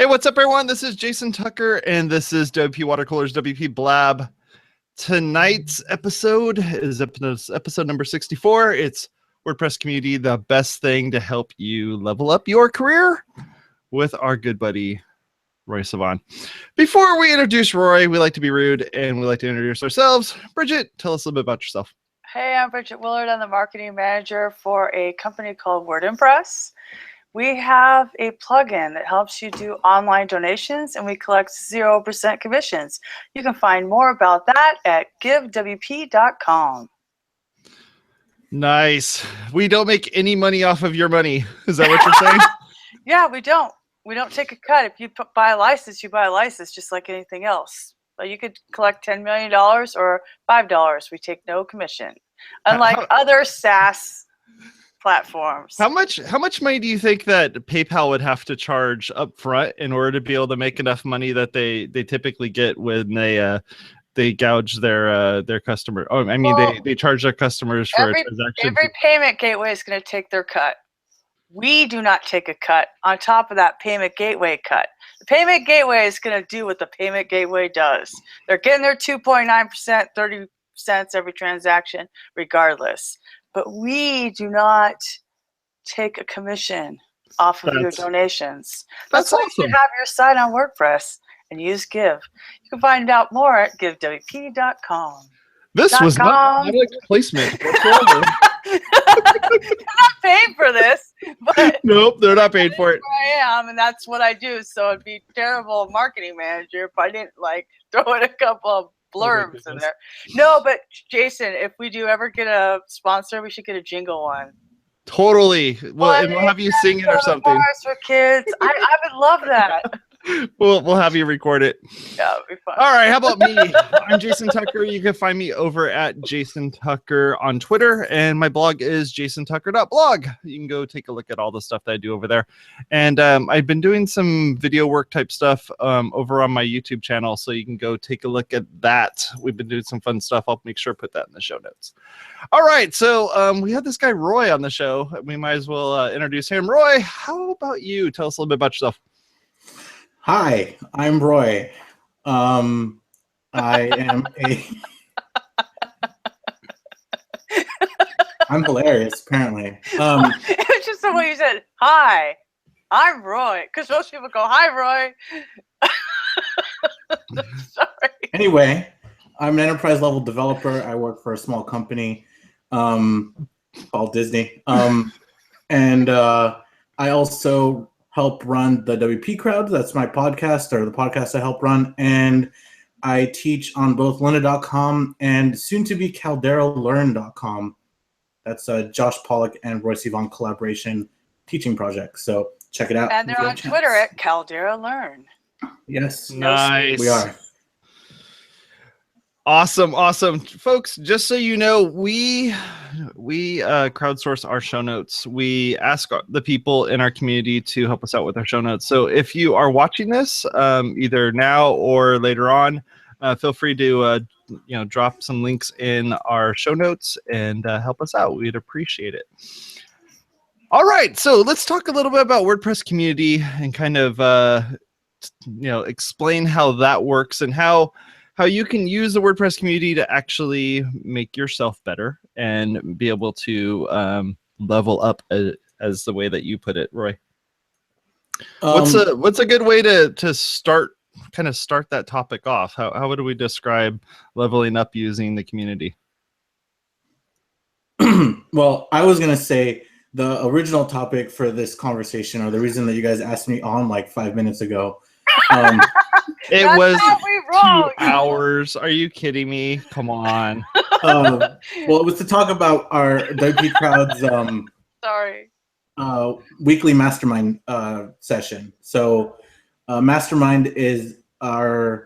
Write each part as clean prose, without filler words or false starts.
Hey, what's up, everyone? This is Jason Tucker, and this is WPwatercooler's WPblab. Tonight's episode is episode number 64. It's WordPress Community, the best thing to help you level up your career, with our good buddy, Roy Sivan. Before we introduce Roy, we like to be rude, and we like to introduce ourselves. Bridget, tell us a little bit about yourself. Hey, I'm Bridget Willard. I'm the marketing manager for a company called WordPress. We have a plugin that helps you do online donations, and we collect 0% commissions. You can find more about that at givewp.com. Nice. We don't make any money off of your money. Is that what you're saying? Yeah, we don't. We don't take a cut. If you buy a license, you buy a license just like anything else. But you could collect $10 million or $5. We take no commission. Unlike other SaaS platforms. How much money do you think that PayPal would have to charge up front in order to be able to make enough money that they typically get when they gouge their customer? Oh, I mean, well, they charge their customers for a transaction. Every payment gateway is going to take their cut. We do not take a cut on top of that payment gateway cut. The payment gateway is going to do what the payment gateway does. They're getting their 2.9%, 30 cents every transaction, regardless. But we do not take a commission off of your donations. That's why awesome. You should have your site on WordPress and use Give. You can find out more at givewp.com. This was not a placement whatsoever. They're not paying for this. But nope, they're not paying for it. I am, and that's what I do. So it'd be terrible marketing manager if I didn't throw in a couple of blurbs in there. No, but Jason, if we do ever get a sponsor, we should get a jingle one. Totally. Well, and we'll have you sing it or something. Bars for kids. I would love that. We'll have you record it. Yeah, it'll be fun. All right, how about me? I'm Jason Tucker. You can find me over at Jason Tucker on Twitter, and my blog is jasontucker.blog. You can go take a look at all the stuff that I do over there. And I've been doing some video work type stuff over on my YouTube channel, so you can go take a look at that. We've been doing some fun stuff. I'll make sure to put that in the show notes. All right, so we had this guy Roy on the show. We might as well introduce him. Roy, how about you? Tell us a little bit about yourself. Hi, I'm Roy. I am I'm hilarious, apparently. It's just the way you said, hi, I'm Roy. Because most people go, hi, Roy. Sorry. Anyway, I'm an enterprise level developer. I work for a small company called Disney. And I also help run the WP Crowd. That's my podcast, or the podcast I help run. And I teach on both lynda.com and soon to be calderalearn.com. That's Josh Pollock and Roy Sivan collaboration teaching project. So check it out. And they're on Twitter at CalderaLearn. Yes. Nice. We are. Awesome, folks. Just so you know, we crowdsource our show notes. We ask the people in our community to help us out with our show notes. So if you are watching this either now or later on, feel free to drop some links in our show notes and help us out. We'd appreciate it. All right, so let's talk a little bit about WordPress Community and kind of explain how that works and how you can use the WordPress community to actually make yourself better and be able to level up, as the way that you put it, Roy. What's a good way to start that topic off? How would we describe leveling up using the community? Well, I was gonna say the original topic for this conversation, or the reason that you guys asked me on 5 minutes ago. It was 2 hours. Are you kidding me? Come on. Well, it was to talk about our WP Crowd's weekly mastermind session. So mastermind is a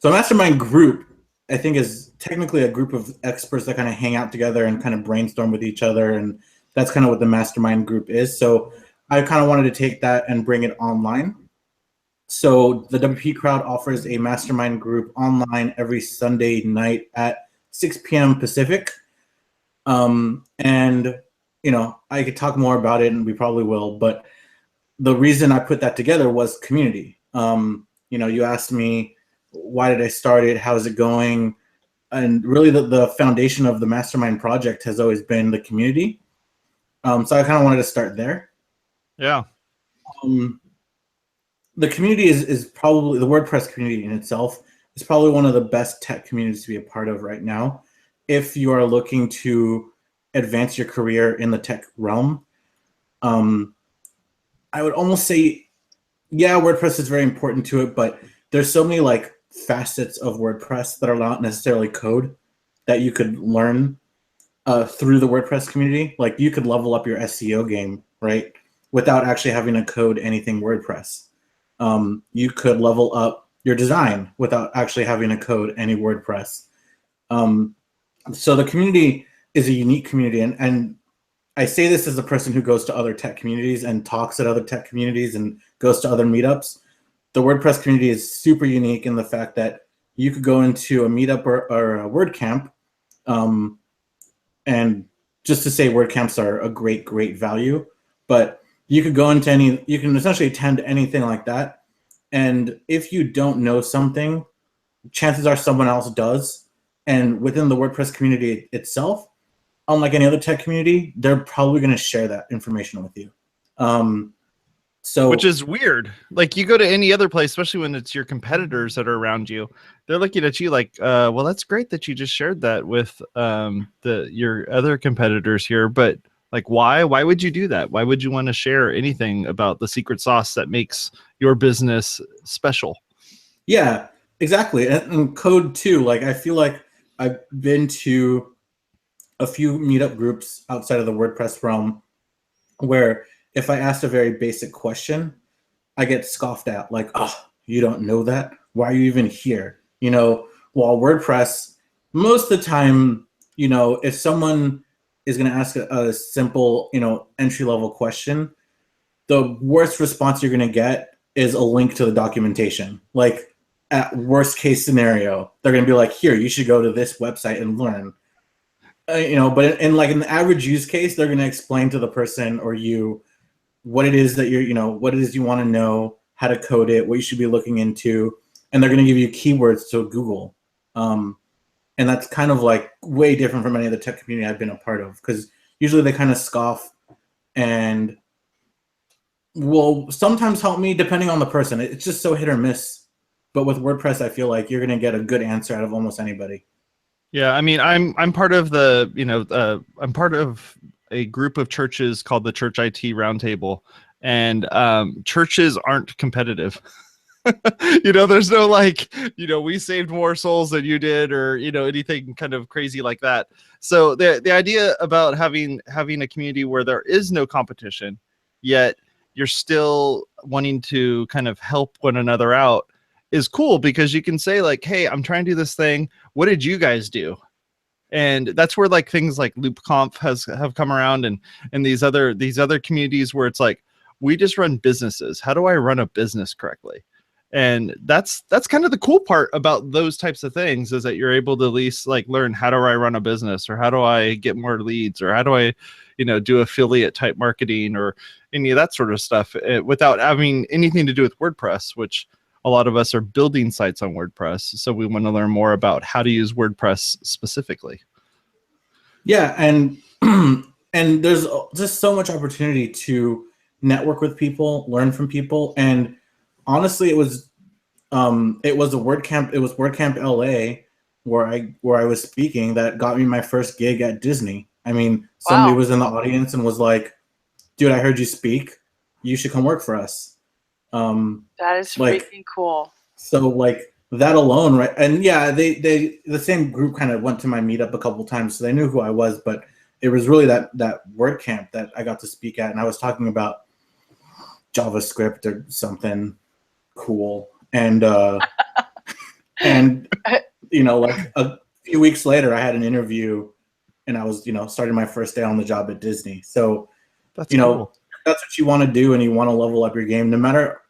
mastermind group, I think, is technically a group of experts that kind of hang out together and kind of brainstorm with each other. And that's kind of what the mastermind group is. So I kind of wanted to take that and bring it online. So the WP Crowd offers a mastermind group online every Sunday night at 6 p.m. Pacific. And, I could talk more about it, and we probably will. But the reason I put that together was community. You asked me, why did I start it? How's it going? And really the foundation of the Mastermind project has always been the community. So I kind of wanted to start there. Yeah. The community is probably, the WordPress community in itself is probably one of the best tech communities to be a part of right now. If you are looking to advance your career in the tech realm, I would almost say, yeah, WordPress is very important to it, but there's so many like facets of WordPress that are not necessarily code that you could learn through the WordPress community. Like you could level up your SEO game, right, without actually having to code anything WordPress. You could level up your design without actually having to code any WordPress. So the community is a unique community, and I say this as a person who goes to other tech communities and talks at other tech communities and goes to other meetups. The WordPress community is super unique in the fact that you could go into a meetup or a WordCamp, and just to say WordCamps are a great value, but you could go into you can essentially attend anything like that. And if you don't know something, chances are someone else does. And within the WordPress community itself, unlike any other tech community, they're probably going to share that information with you. Which is weird. Like you go to any other place, especially when it's your competitors that are around you, they're looking at you like, well, that's great that you just shared that with your other competitors here. But like, why would you do that? Why would you want to share anything about the secret sauce that makes your business special? Yeah, exactly. And code too. Like, I feel like I've been to a few meetup groups outside of the WordPress realm where if I asked a very basic question, I get scoffed at, like, oh, you don't know that? Why are you even here? While WordPress, most of the time, if someone is going to ask a simple, entry-level question, the worst response you're going to get is a link to the documentation. Like, at worst case scenario, they're going to be like, here, you should go to this website and learn. But in the average use case, they're going to explain to the person or you what it is that what it is you want to know, how to code it, what you should be looking into, and they're going to give you keywords to Google. And that's kind of like way different from any of the tech community I've been a part of, because usually they kind of scoff and will sometimes help me depending on the person. It's just so hit or miss. But with WordPress, I feel like you're going to get a good answer out of almost anybody. Yeah, I mean, I'm part of I'm part of a group of churches called the Church IT Roundtable, and churches aren't competitive. There's no like, we saved more souls than you did, or anything kind of crazy like that. So the idea about having a community where there is no competition, yet you're still wanting to kind of help one another out, is cool, because you can say like, hey, I'm trying to do this thing. What did you guys do? And that's where like things like LoopConf have come around, and these other communities where it's like, we just run businesses. How do I run a business correctly? And that's kind of the cool part about those types of things, is that you're able to at least like learn, how do I run a business, or how do I get more leads, or how do I, do affiliate type marketing or any of that sort of stuff, without having anything to do with WordPress, which a lot of us are building sites on WordPress. So we want to learn more about how to use WordPress specifically. Yeah. And there's just so much opportunity to network with people, learn from people. And honestly, it was a WordCamp. It was WordCamp LA where I was speaking that got me my first gig at Disney. I mean, somebody was in the audience and was like, dude, I heard you speak. You should come work for us. That is freaking cool. So like that alone, right? And yeah, the same group kind of went to my meetup a couple times, so they knew who I was. But it was really that WordCamp that I got to speak at, and I was talking about JavaScript or something cool, and and like a few weeks later, I had an interview, and I was starting my first day on the job at Disney. So that's cool. That's what you want to do, and you want to level up your game, no matter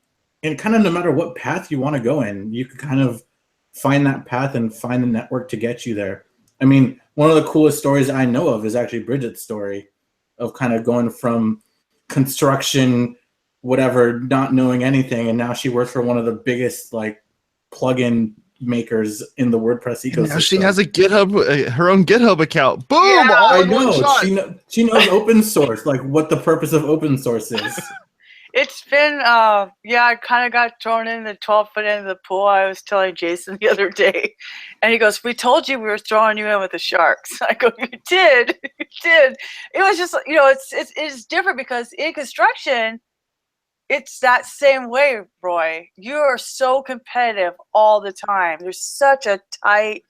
what path you want to go in. You can kind of find that path and find the network to get you there. I mean, one of the coolest stories I know of is actually Bridget's story of kind of going from construction whatever, not knowing anything, and now she works for one of the biggest like plugin makers in the WordPress ecosystem. And now she has a GitHub, her own GitHub account. Boom! Yeah, all I in one know. shot. She knows open source, like what the purpose of open source is. It's been, yeah, I kind of got thrown in the 12-foot end of the pool. I was telling Jason the other day, and he goes, "We told you we were throwing you in with the sharks." I go, "You did, you did." It was just, you know, it's different because in construction, it's that same way, Roy. You are so competitive all the time. There's such a tight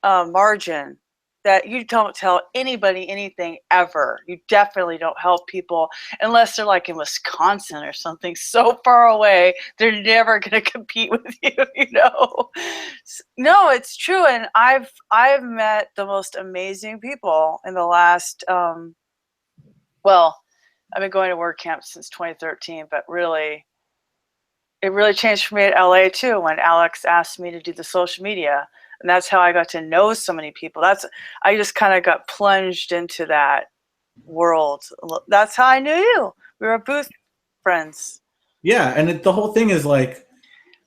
margin that you don't tell anybody anything ever. You definitely don't help people unless they're like in Wisconsin or something so far away. They're never going to compete with you, you know. No, it's true. And I've met the most amazing people in the last, well, I've been going to WordCamp since 2013, but really, it really changed for me at LA too when Alex asked me to do the social media. And that's how I got to know so many people. I just kind of got plunged into that world. That's how I knew you. We were booth friends. Yeah, and the whole thing is like,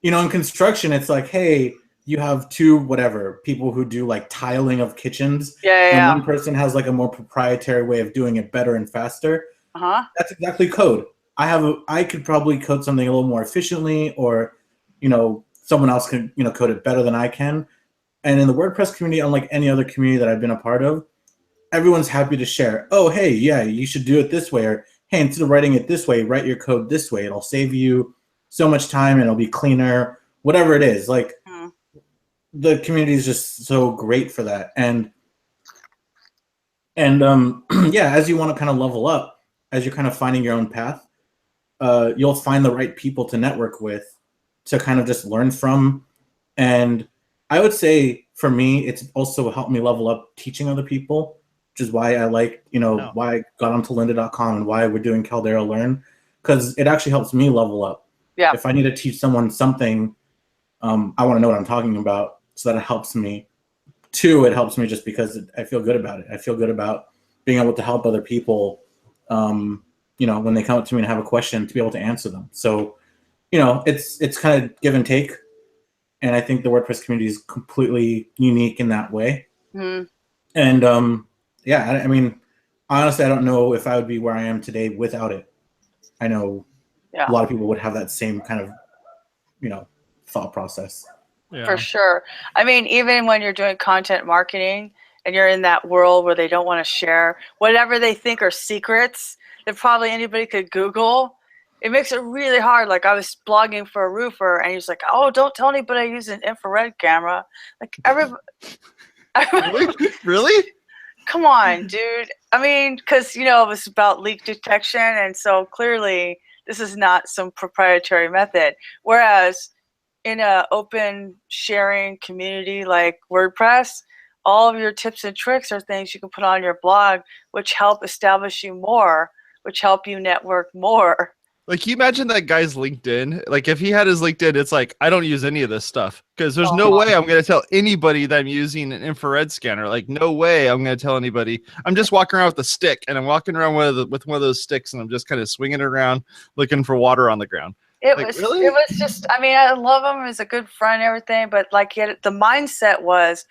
you know, in construction, it's like, hey, you have two whatever people who do like tiling of kitchens, Yeah. and one person has like a more proprietary way of doing it better and faster. That's exactly code. I could probably code something a little more efficiently, or, you know, someone else can, you know, code it better than I can. And in the WordPress community, unlike any other community that I've been a part of, everyone's happy to share. Oh, hey, yeah, you should do it this way. Or, hey, instead of writing it this way, write your code this way. It'll save you so much time and it'll be cleaner, whatever it is. Like, the community is just so great for that. And yeah, as you want to kind of level up, as you're kind of finding your own path, you'll find the right people to network with, to kind of just learn from. And I would say for me, it's also helped me level up teaching other people, which is why I like, you know, why I got onto lynda.com and why we're doing Caldera Learn, because it actually helps me level up. Yeah. If I need to teach someone something, I want to know what I'm talking about, so that it helps me. Two, it helps me just because I feel good about it. I feel good about being able to help other people, you know, when they come up to me and have a question, to be able to answer them. So, you know, it's kind of give and take. And I think the WordPress community is completely unique in that way. And yeah, I mean, honestly, I don't know if I would be where I am today without it. I know a lot of people would have that same kind of, you know, thought process. Yeah. For sure. I mean, even when you're doing content marketing and you're in that world where they don't want to share whatever they think are secrets that probably anybody could Google, it makes it really hard. Like, I was blogging for a roofer, and he's like, "Oh, don't tell anybody I use an infrared camera." Like, everybody. Really? Come on, dude. I mean, because, you know, it was about leak detection, and so clearly this is not some proprietary method. Whereas in a open sharing community like WordPress, all of your tips and tricks are things you can put on your blog, which help establish you more, which help you network more. Like, can you imagine that guy's LinkedIn? Like, if he had his LinkedIn, it's like, I don't use any of this stuff because there's no way I'm going to tell anybody that I'm using an infrared scanner. Like, no way I'm going to tell anybody. I'm just walking around with a stick, and I'm walking around with one of those sticks, and I'm just kind of swinging it around looking for water on the ground. It like, was really? It was just, I mean, I love him as a good friend and everything, but like, yet the mindset was,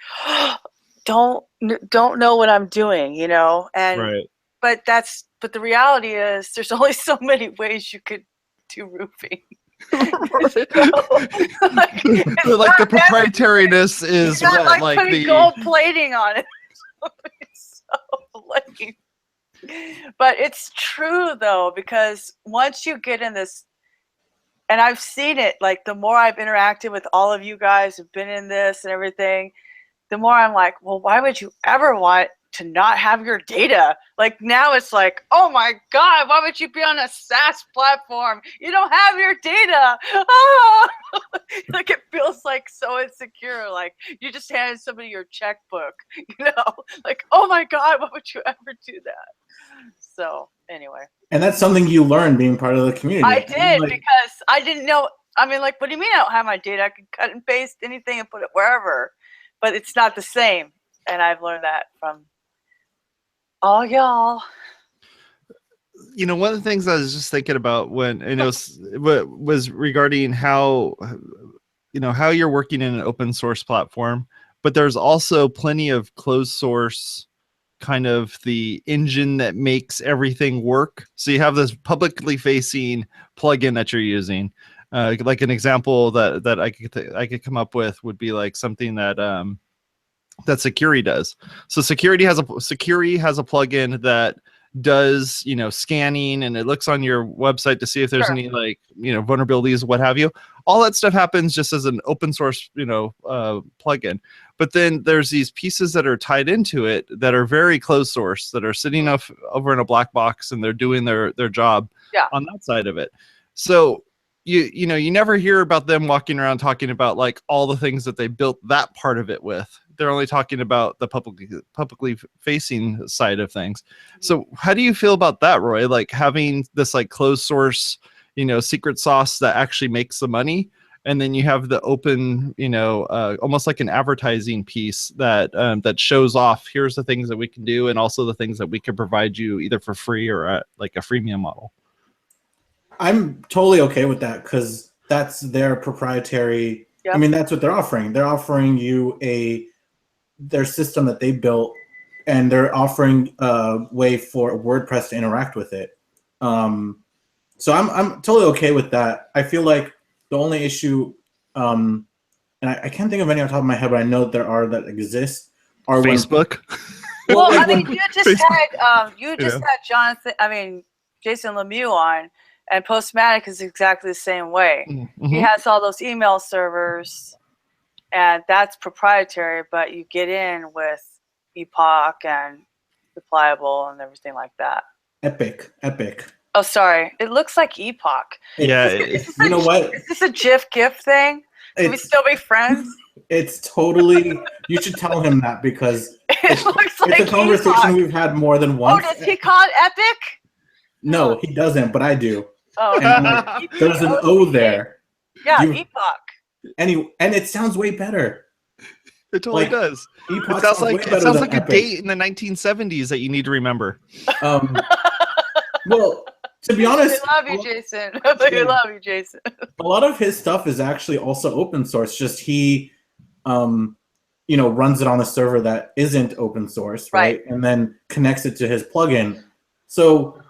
don't know what I'm doing, you know? And right. But the reality is there's only so many ways you could do roofing. Like the proprietariness is what, like like putting the gold plating on it. It's so lame. But it's true though, because once you get in this, and I've seen it, like the more I've interacted with all of you guys who've been in this and everything, the more I'm like, well, why would you ever want to not have your data? Like, now it's like, oh my God, why would you be on a SaaS platform? You don't have your data. Oh! Like, it feels like so insecure. Like, you just handed somebody your checkbook, you know? Like, oh my God, why would you ever do that? So anyway. And that's something you learn being part of the community. I did, because I didn't know. I mean, like, what do you mean I don't have my data? I can cut and paste anything and put it wherever. But it's not the same. And I've learned that from all y'all. one of the things I was just thinking about when was regarding how how you're working in an open source platform, but there's also plenty of closed source, kind of the engine that makes everything work. So you have this publicly facing plugin that you're using. Like an example that I could come up with would be like something that Security does. So Security has a plugin that does scanning, and it looks on your website to see if there's any like vulnerabilities, what have you. All that stuff happens just as an open source plugin. But then there's these pieces that are tied into it that are very closed source, that are sitting over in a black box, and they're doing their job on that side of it. So you never hear about them walking around talking about like all the things that they built that part of it with. They're only talking about the publicly facing side of things. So how do you feel about that, Roy? Like having this like closed source, secret sauce that actually makes the money, and then you have the open, almost like an advertising piece that shows off, here's the things that we can do, and also the things that we can provide you either for free or at like a freemium model. I'm totally okay with that because that's their proprietary. Yep. I mean, that's what they're offering. They're offering you their system that they built, and they're offering a way for WordPress to interact with it. So I'm totally okay with that. I feel like the only issue, and I can't think of any on top of my head, but I know there are that exist, are Facebook. Well, I mean, you just had Jason Lemieux on, and Postmatic is exactly the same way. Mm-hmm. He has all those email servers, and that's proprietary, but you get in with Epoch and Replyable and everything like that. Epic. Oh, sorry. It looks like Epoch. Yeah. You know what? Is this a GIF thing? Can we still be friends? It's totally, you should tell him that because it looks like it's a conversation Epoch. We've had more than once. Oh, does he call it Epic? No, he doesn't, but I do. Oh, and there's an O there. Yeah, Epoch. And it sounds way better. It totally does. Epoch sounds like a date in the 1970s that you need to remember. Well, to be honest, we love you, Jason. We love you, Jason. A lot of his stuff is actually also open source. Just he, runs it on a server that isn't open source, right? And then connects it to his plugin. So,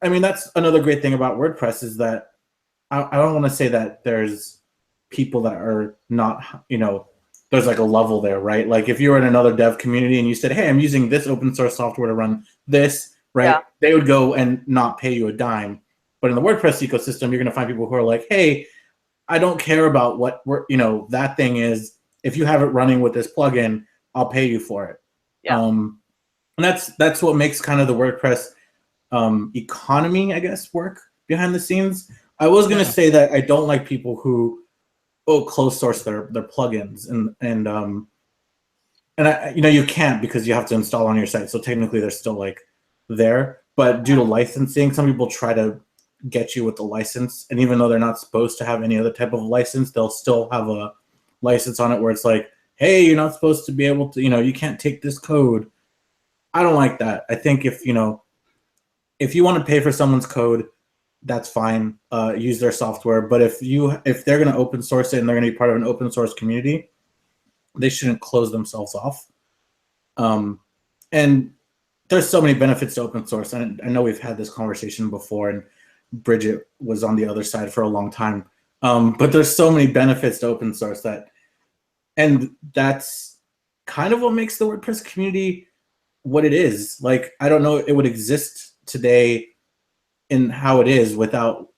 I mean, that's another great thing about WordPress is that I don't want to say that there's people that are not, there's like a level there, right? Like if you were in another dev community and you said, hey, I'm using this open source software to run this, right? Yeah. They would go and not pay you a dime. But in the WordPress ecosystem, you're going to find people who are like, hey, I don't care about what that thing is. If you have it running with this plugin, I'll pay you for it. Yeah. And that's what makes kind of the WordPress economy, I guess, work behind the scenes. I was going to say that I don't like people who close source their plugins and I, you can't because you have to install on your site. So technically they're still like there, but due to licensing, some people try to get you with the license, and even though they're not supposed to have any other type of license, they'll still have a license on it where it's like, hey, you're not supposed to be able to, you can't take this code. I don't like that. I think if you want to pay for someone's code, that's fine. Use their software. But if they're going to open source it and they're going to be part of an open source community, they shouldn't close themselves off. And there's so many benefits to open source. And I know we've had this conversation before, and Bridget was on the other side for a long time. But there's so many benefits to open source and that's kind of what makes the WordPress community what it is. Like, I don't know it would exist today in how it is without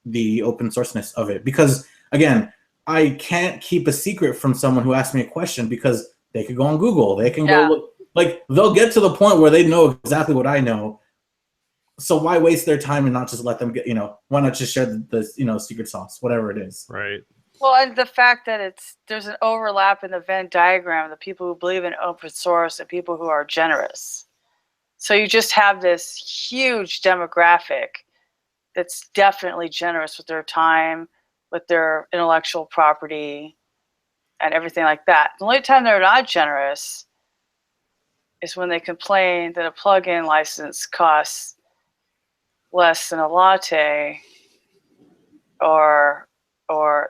the open sourceness of it. Because again, I can't keep a secret from someone who asks me a question because they could go on Google. They can go look, like they'll get to the point where they know exactly what I know. So why waste their time and not just let them get, why not just share the secret sauce, whatever it is. Right. Well, and the fact that there's an overlap in the Venn diagram, the people who believe in open source and people who are generous. So you just have this huge demographic that's definitely generous with their time, with their intellectual property, and everything like that. The only time they're not generous is when they complain that a plugin license costs less than a latte, or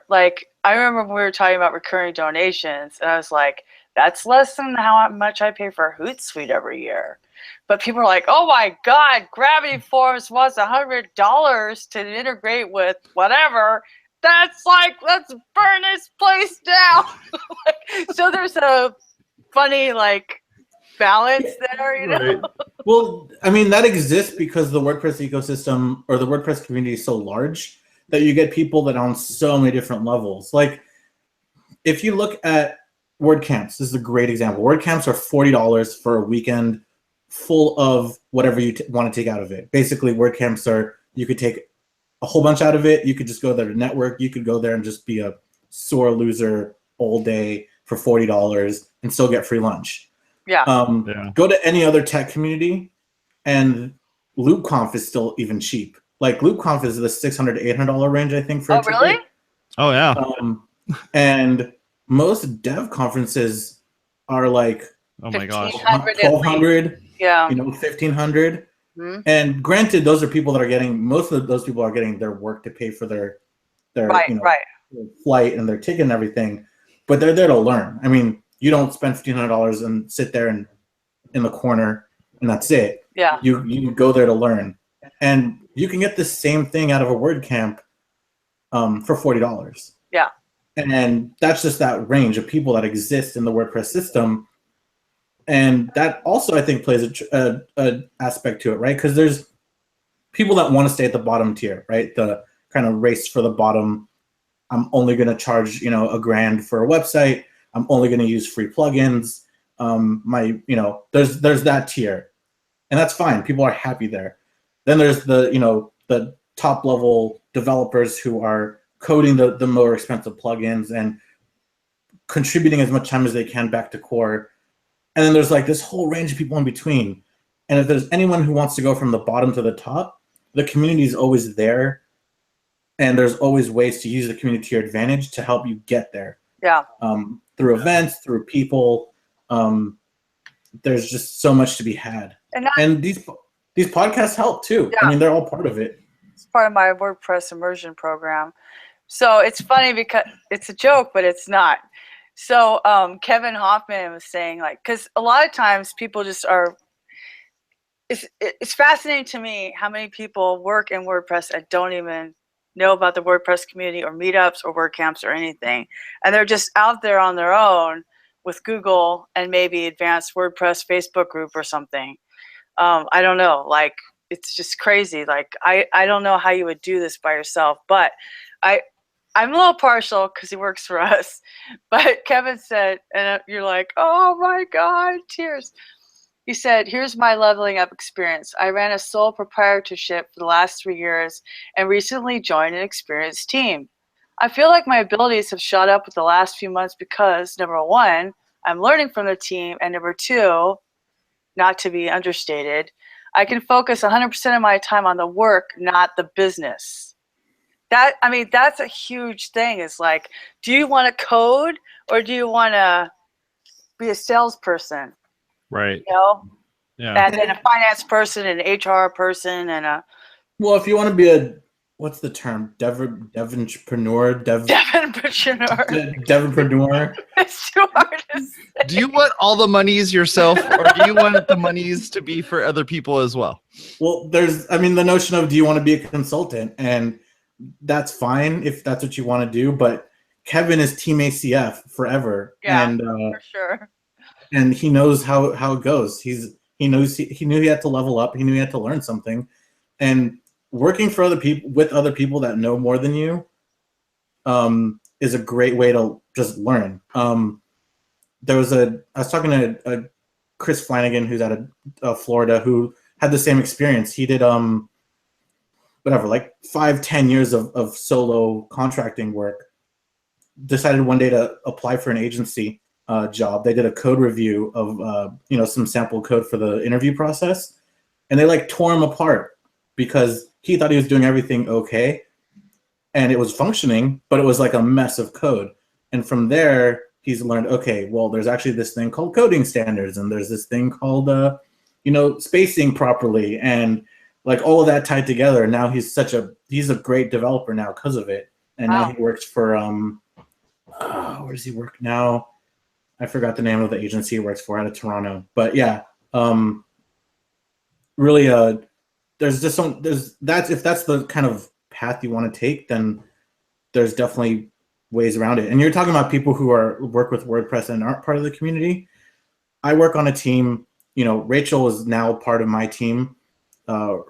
like, I remember when we were talking about recurring donations, and I was like, that's less than how much I pay for a Hootsuite every year. But people are like, oh my God, Gravity Forms wants $100 to integrate with whatever. That's like, let's burn this place down. Like, so there's a funny like balance there, you know? Right. Well, I mean, that exists because the WordPress ecosystem or the WordPress community is so large that you get people that are on so many different levels. Like, if you look at WordCamps, this is a great example. WordCamps are $40 for a weekend full of whatever you want to take out of it. Basically, WordCamps are, you could take a whole bunch out of it. You could just go there to network. You could go there and just be a sore loser all day for $40 and still get free lunch. Yeah. Go to any other tech community, and LoopConf is still even cheap. Like, LoopConf is the $600 to $800 range, I think. For oh, really? Oh, yeah. And most dev conferences are like, oh my gosh, $1,200. Yeah. You know, $1,500. Mm-hmm. And granted, those are people that are getting, most of those people are getting their work to pay for their right, you know, right. their flight and their ticket and everything, but they're there to learn. I mean, you don't spend $1,500 and sit there and in the corner and that's it. Yeah. You go there to learn, and you can get the same thing out of a WordCamp for $40. Yeah. And that's just that range of people that exist in the WordPress system. And that also, I think, plays a aspect to it, right? Because there's people that want to stay at the bottom tier, right? The kind of race for the bottom. I'm only going to charge, you know, $1,000 for a website. I'm only going to use free plugins. There's that tier, and that's fine. People are happy there. Then there's the top level developers who are coding the more expensive plugins and contributing as much time as they can back to core. And then there's like this whole range of people in between. And if there's anyone who wants to go from the bottom to the top, the community is always there. And there's always ways to use the community to your advantage to help you get there. Yeah. Through events, through people. There's just so much to be had. And these podcasts help too. Yeah. I mean, they're all part of it. It's part of my WordPress immersion program. So it's funny because it's a joke, but it's not. So Kevin Hoffman was saying, like, because a lot of times people just are, it's fascinating to me how many people work in WordPress and don't even know about the WordPress community or meetups or WordCamps or anything. And they're just out there on their own with Google and maybe Advanced WordPress Facebook group or something. I don't know, like, it's just crazy. Like, I don't know how you would do this by yourself, but I'm a little partial because he works for us. But Kevin said, and you're like, oh my God, tears. He said, here's my leveling up experience. I ran a sole proprietorship for the last 3 years and recently joined an experienced team. I feel like my abilities have shot up with the last few months because, number one, I'm learning from the team, and number two, not to be understated, I can focus 100% of my time on the work, not the business. That's a huge thing. Is like, do you want to code or do you want to be a salesperson? Right. You know? Yeah. And then a finance person, an HR person, and a. Well, if you want to be what's the term? Devonpreneur? Devonpreneur. It's too hard to say. Do you want all the monies yourself, or do you want the monies to be for other people as well? Well, there's the notion of, do you want to be a consultant? And that's fine if that's what you want to do, but Kevin is Team ACF forever. Yeah, and, for sure. And he knows how it goes. He knew he had to level up. He knew he had to learn something. And working for other people, with other people that know more than you, is a great way to just learn. I was talking to Chris Flanagan, who's out of Florida, who had the same experience. He did like 5-10 years of solo contracting work. Decided one day to apply for an agency job. They did a code review of some sample code for the interview process, and they like tore him apart because he thought he was doing everything okay, and it was functioning, but it was like a mess of code. And from there, he's learned, okay, well, there's actually this thing called coding standards, and there's this thing called spacing properly, and like all of that tied together. And now he's a great developer now because of it. And now he works for where does he work now? I forgot the name of the agency he works for out of Toronto. But yeah, really, there's just if that's the kind of path you want to take, then there's definitely ways around it. And you're talking about people who work with WordPress and aren't part of the community. I work on a team. You know, Rachel is now part of my team,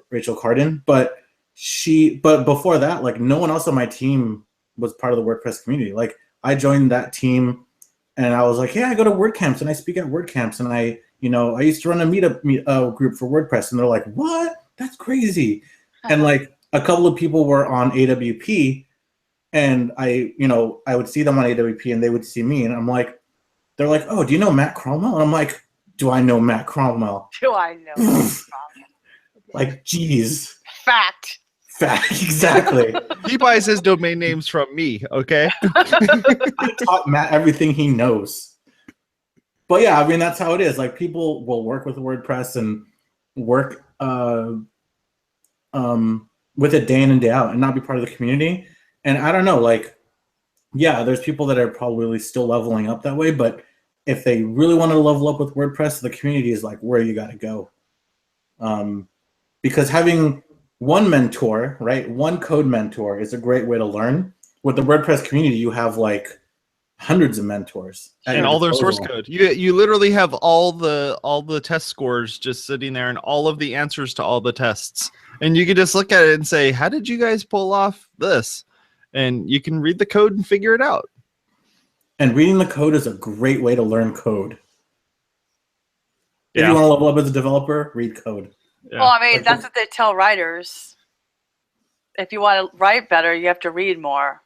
Rachel Carden, but before that, like no one else on my team was part of the WordPress community. Like I joined that team and I was like, yeah, I go to WordCamps and I speak at WordCamps and I used to run a meetup group for WordPress, and they're like, what? That's crazy. And like a couple of people were on AWP, and I would see them on AWP and they would see me, and they're like, oh, do you know Matt Cromwell? And I'm like, do I know Matt Cromwell? Do I know Matt Cromwell? Like, geez. Fact, exactly. He buys his domain names from me, okay? I taught Matt everything he knows. But yeah, I mean, that's how it is. Like, people will work with WordPress and work with it day in and day out and not be part of the community. And I don't know, like, yeah, there's people that are probably still leveling up that way, but if they really want to level up with WordPress, the community is like where you got to go. Because having one mentor, right, one code mentor is a great way to learn. With the WordPress community, you have like hundreds of mentors and all their source code. You literally have all the test scores just sitting there and all of the answers to all the tests, and you can just look at it and say, how did you guys pull off this? And you can read the code and figure it out. And reading the code is a great way to learn code. Yeah. If you want to level up as a developer, read code. Yeah. Well, I mean, that's what they tell writers. If you want to write better, you have to read more.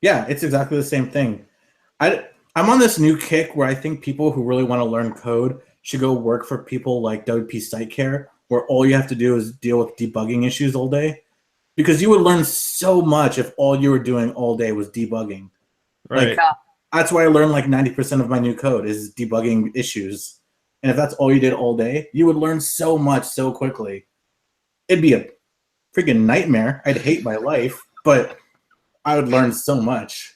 Yeah, it's exactly the same thing. I'm on this new kick where I think people who really want to learn code should go work for people like WP Site Care, where all you have to do is deal with debugging issues all day. Because you would learn so much if all you were doing all day was debugging. Right. Like, that's why I learned like 90% of my new code is debugging issues. And if that's all you did all day, you would learn so much so quickly. It'd be a freaking nightmare. I'd hate my life, but I would learn so much.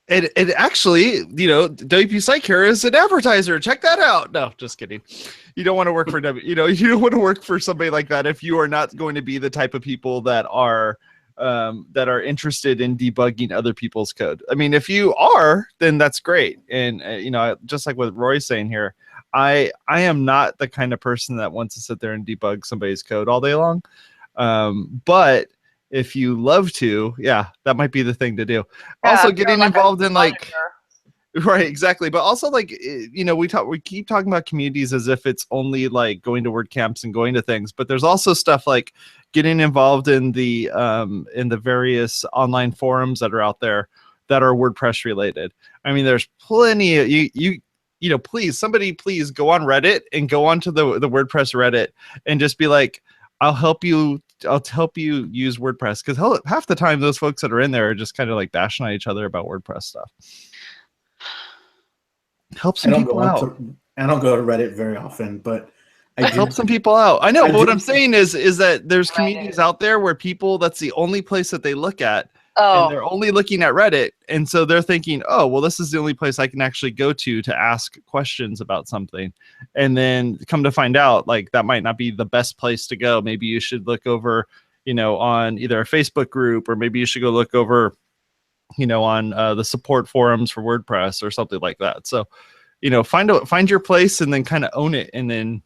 And actually, WP Site Care is an advertiser. Check that out. No, just kidding. You don't want to work for you don't want to work for somebody like that if you are not going to be the type of people that are interested in debugging other people's code. I mean, if you are, then that's great. And just like what Roy's saying here, I am not the kind of person that wants to sit there and debug somebody's code all day long. But if you love to, yeah, that might be the thing to do. Yeah, also, getting involved in like, right, exactly. But also, like, we keep talking about communities as if it's only like going to WordCamps and going to things, but there's also stuff like getting involved in the various online forums that are out there that are WordPress related. I mean, there's plenty of please go on Reddit and go onto the WordPress Reddit and just be like, I'll help you use WordPress, because half the time those folks that are in there are just kind of like bashing on each other about WordPress stuff. Help some people out. I don't go to Reddit very often, but I help some people out. I know, but what I'm saying is that there's communities out there where people, that's the only place that they look at. And they're only looking at Reddit, and so they're thinking, oh, well, this is the only place I can actually go to ask questions about something. And then come to find out, like, that might not be the best place to go. Maybe you should look over, on either a Facebook group, or maybe you should go look over, on the support forums for WordPress or something like that. So, find your place and then kind of own it, and then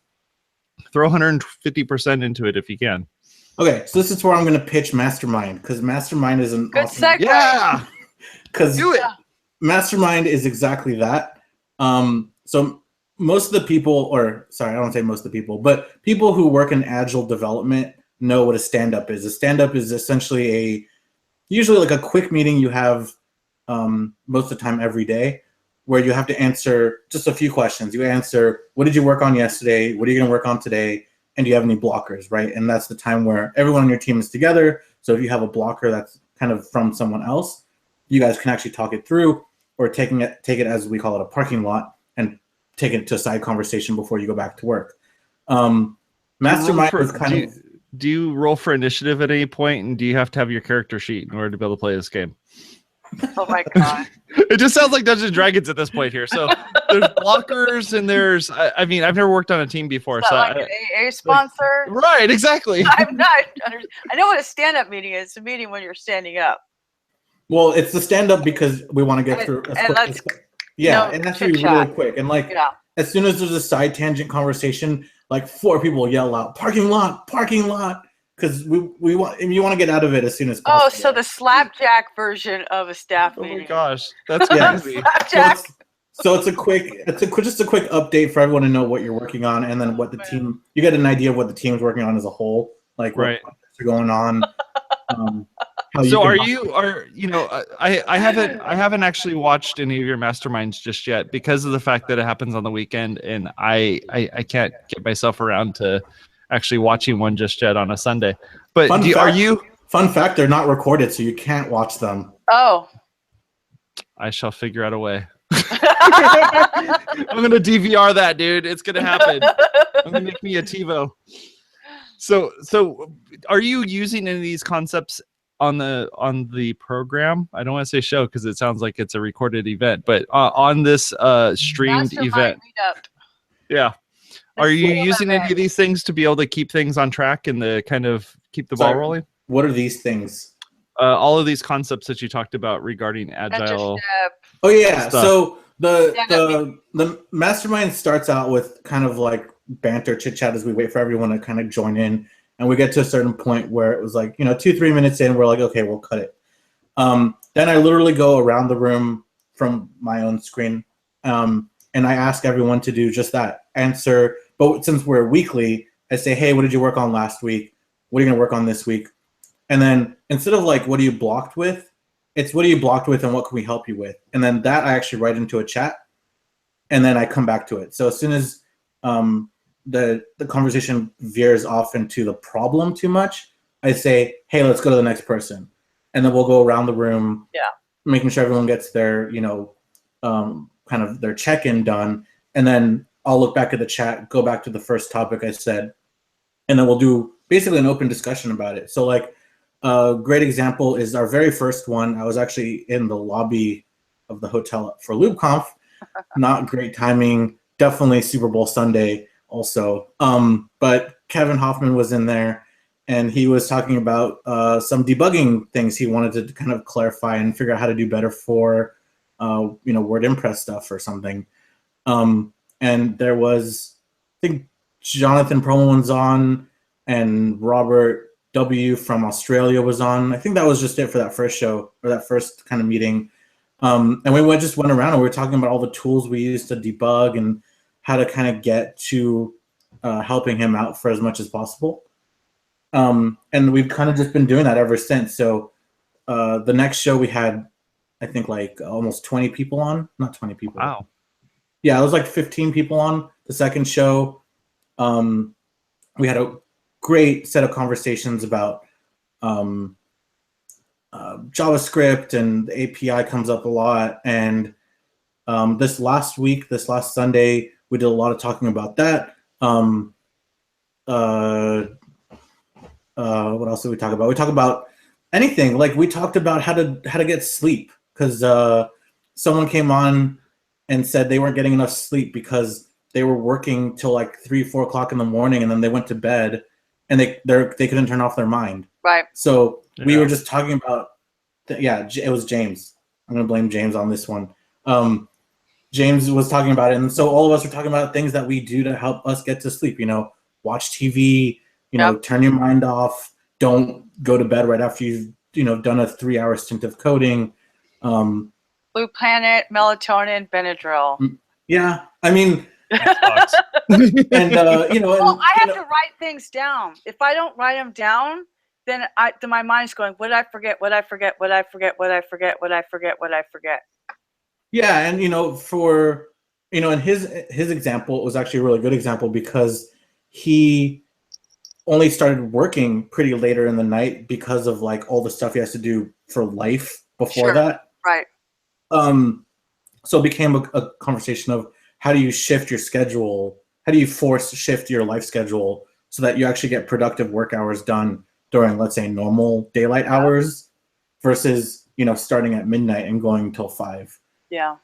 throw 150% into it if you can. Okay, so this is where I'm going to pitch Mastermind, because Mastermind is an awesome segue. Yeah, because do it. Mastermind is exactly that. So most of the people, I don't want to say most of the people, but people who work in agile development know what a stand-up is. A stand-up is essentially usually like a quick meeting you have most of the time every day, where you have to answer just a few questions. You answer, what did you work on yesterday? What are you going to work on today? And do you have any blockers, right? And that's the time where everyone on your team is together. So if you have a blocker that's kind of from someone else, you guys can actually talk it through, or take it as we call it, a parking lot, and take it to a side conversation before you go back to work. Mastermind is kind of. Do you roll for initiative at any point, and do you have to have your character sheet in order to be able to play this game? Oh my god! It just sounds like Dungeons and Dragons at this point here. So there's blockers, and there's. I mean, I've never worked on a team before, so like an AA sponsor. Right, exactly. I'm not. I know what a stand-up meeting is. It's a meeting when you're standing up. Well, it's the stand-up because we want to get through. Yeah, and that's really quick. And like, as soon as there's a side tangent conversation, like 4 people yell out, "Parking lot, parking lot," because we want you want to get out of it as soon as possible. Oh, so the slapjack version of a staff meeting. Oh my gosh, that's crazy. Slapjack. So it's just a quick update for everyone to know what you're working on, and then what the team. You get an idea of what the team's working on as a whole, like what projects are going on. So I haven't actually watched any of your masterminds just yet because of the fact that it happens on the weekend, and I can't get myself around to actually watching one just yet on a Sunday. But fun fact, they're not recorded, so you can't watch them. Oh. I shall figure out a way. I'm gonna DVR that, dude. It's gonna happen. I'm gonna make me a TiVo. So are you using any of these concepts on the program? I don't want to say show because it sounds like it's a recorded event, but on this streamed event. Meetup. Yeah. Are you using any of these things to be able to keep things on track and to kind of keep the ball rolling? What are these things? All of these concepts that you talked about regarding agile. Oh yeah. Stuff. So the mastermind starts out with kind of like banter, chit chat as we wait for everyone to kind of join in. And we get to a certain point where it was like, 2-3 minutes in, we're like, okay, we'll cut it. Then I literally go around the room from my own screen. And I ask everyone to do just that, answer. But since we're weekly, I say, hey, what did you work on last week? What are you going to work on this week? And then instead of like, what are you blocked with? It's what are you blocked with and what can we help you with? And then that I actually write into a chat. And then I come back to it. So as soon as the conversation veers off into the problem too much, I say, hey, let's go to the next person. And then we'll go around the room, making sure everyone gets their, kind of their check-in done. And then I'll look back at the chat, go back to the first topic I said, and then we'll do basically an open discussion about it. So like a great example is our very first one. I was actually in the lobby of the hotel for LubeConf. Not great timing, definitely Super Bowl Sunday. Also, but Kevin Hoffman was in there, and he was talking about some debugging things he wanted to kind of clarify and figure out how to do better for, WordPress stuff or something. And there was, I think, Jonathan Perlman was on, and Robert W. from Australia was on. I think that was just it for that first show or that first kind of meeting. And we just went around and we were talking about all the tools we use to debug and how to kind of get to helping him out for as much as possible. And we've kind of just been doing that ever since. So the next show we had, I think, like almost 20 people on. Not 20 people. Wow. Yeah, it was like 15 people on the second show. We had a great set of conversations about JavaScript, and the API comes up a lot. And this last Sunday, we did a lot of talking about that. What else did we talk about? We talked about anything. Like we talked about how to get sleep, because someone came on and said they weren't getting enough sleep because they were working till like 3-4 o'clock in the morning, and then they went to bed and they couldn't turn off their mind. Right. So we were just talking about it was James. I'm gonna blame James on this one. James was talking about it, and so all of us were talking about things that we do to help us get to sleep. Watch TV. Turn your mind off. Don't go to bed right after you've done a 3-hour stint of coding. Blue Planet, melatonin, Benadryl. Yeah, I mean, and well, I have to write things down. If I don't write them down, then my mind's going, what did I forget? What I forget? What I forget? What I forget? What I forget? What I forget? Yeah, and for in his example, it was actually a really good example because he only started working pretty later in the night because of like all the stuff he has to do for life before that. Right. So it became a conversation of how do you shift your schedule? How do you shift your life schedule so that you actually get productive work hours done during, let's say, normal daylight hours versus, starting at midnight and going till 5. Yeah.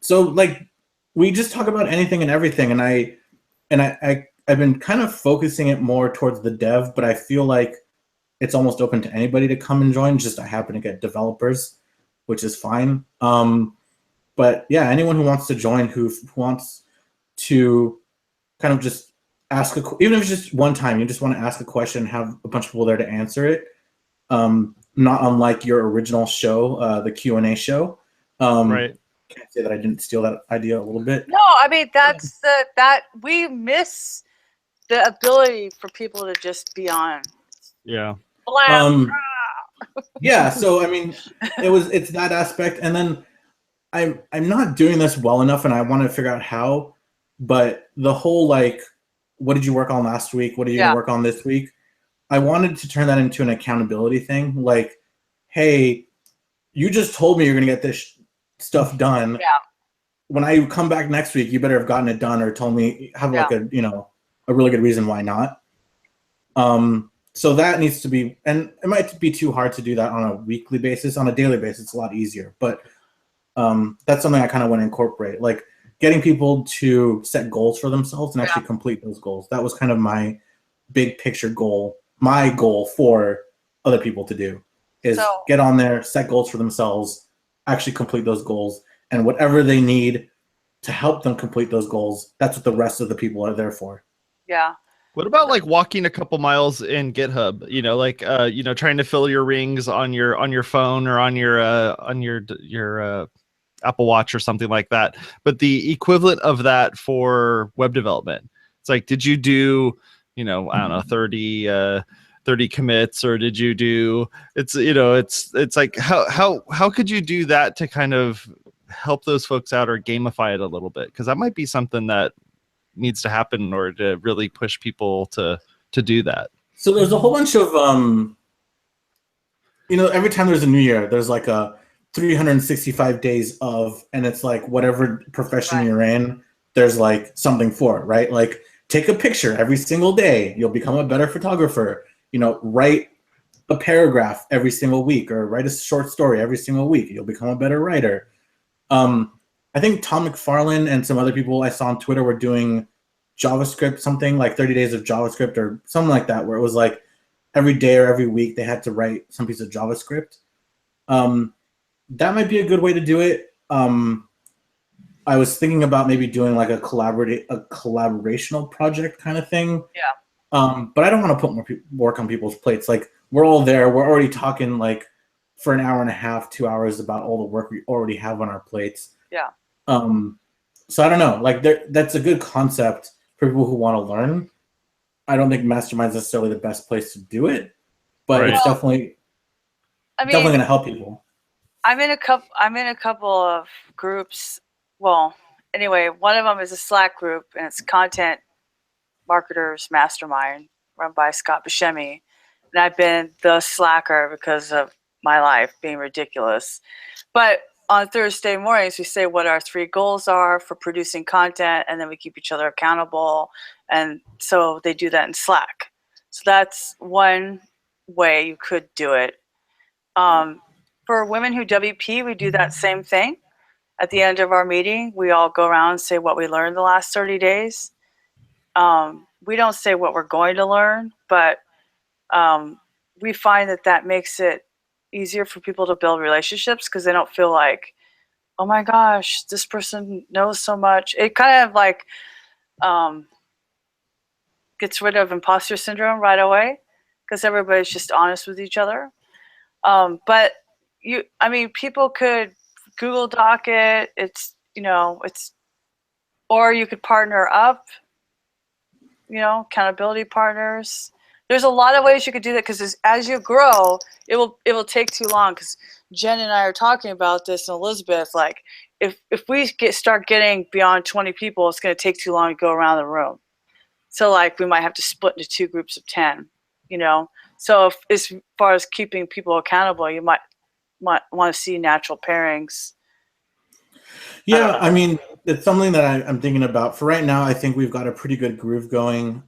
So like we just talk about anything and everything, and I've been kind of focusing it more towards the dev, but I feel like it's almost open to anybody to come and join. Just I happen to get developers, which is fine. But yeah, anyone who wants to join, who wants to kind of just ask even if it's just one time, you just want to ask a question, have a bunch of people there to answer it. Not unlike your original show, the Q&A show. Right. Can't say that I didn't steal that idea a little bit. No, I mean that's that we miss the ability for people to just be on. Yeah. Yeah. So I mean, it's that aspect, and then I'm not doing this well enough, and I want to figure out how. But the whole like, what did you work on last week? What are you gonna work on this week? I wanted to turn that into an accountability thing. Like, hey, you just told me you're gonna get this stuff done. Yeah. When I come back next week, you better have gotten it done or told me like a really good reason why not. So that needs to be, and it might be too hard to do that on a weekly basis. On a daily basis, it's a lot easier. But that's something I kind of want to incorporate, like getting people to set goals for themselves and actually complete those goals. That was kind of my big picture goal. My goal for other people to do is get on there, set goals for themselves, actually complete those goals, and whatever they need to help them complete those goals, that's what the rest of the people are there for. Yeah. What about like walking a couple miles in GitHub? Trying to fill your rings on your phone or on your Apple Watch or something like that. But the equivalent of that for web development. It's like, did you do, I don't know, 30 commits, or did you do, it's like, how could you do that to kind of help those folks out or gamify it a little bit? Because that might be something that needs to happen in order to really push people to do that. So there's a whole bunch of, every time there's a new year, there's like a 365 days of, and it's like whatever profession you're in, there's like something for it, right? Like take a picture every single day. You'll become a better photographer. Write a paragraph every single week, or write a short story every single week. You'll become a better writer. I think Tom McFarlane and some other people I saw on Twitter were doing JavaScript, something like 30 days of JavaScript or something like that, where it was like every day or every week they had to write some piece of JavaScript. That might be a good way to do it. I was thinking about maybe doing like a collaborational project kind of thing. Yeah. But I don't want to put more work on people's plates. Like we're all there. We're already talking like for an hour and a half, 2 hours about all the work we already have on our plates. Yeah. So I don't know. Like that's a good concept for people who want to learn. I don't think Mastermind is necessarily the best place to do it, but it's definitely going to help people. I'm in a couple of groups. Well, anyway, one of them is a Slack group, and it's Content Marketers Mastermind, run by Scott Buscemi. And I've been the slacker because of my life being ridiculous. But on Thursday mornings, we say what our 3 goals are for producing content, and then we keep each other accountable. And so they do that in Slack. So that's one way you could do it. For Women Who WP, we do that same thing. At the end of our meeting, we all go around and say what we learned the last 30 days. We don't say what we're going to learn, but we find that makes it easier for people to build relationships because they don't feel like, oh my gosh, this person knows so much. It kind of like gets rid of imposter syndrome right away because everybody's just honest with each other. But people could Google Doc it. Or you could partner up, accountability partners. There's a lot of ways you could do that because as you grow, it will take too long. Because Jen and I are talking about this, and Elizabeth, like if we start getting beyond 20 people, it's going to take too long to go around the room. So like we might have to split into 2 groups of 10. So as far as keeping people accountable, you might want to see natural pairings. Yeah, I mean, it's something that I'm thinking about. For right now, I think we've got a pretty good groove going.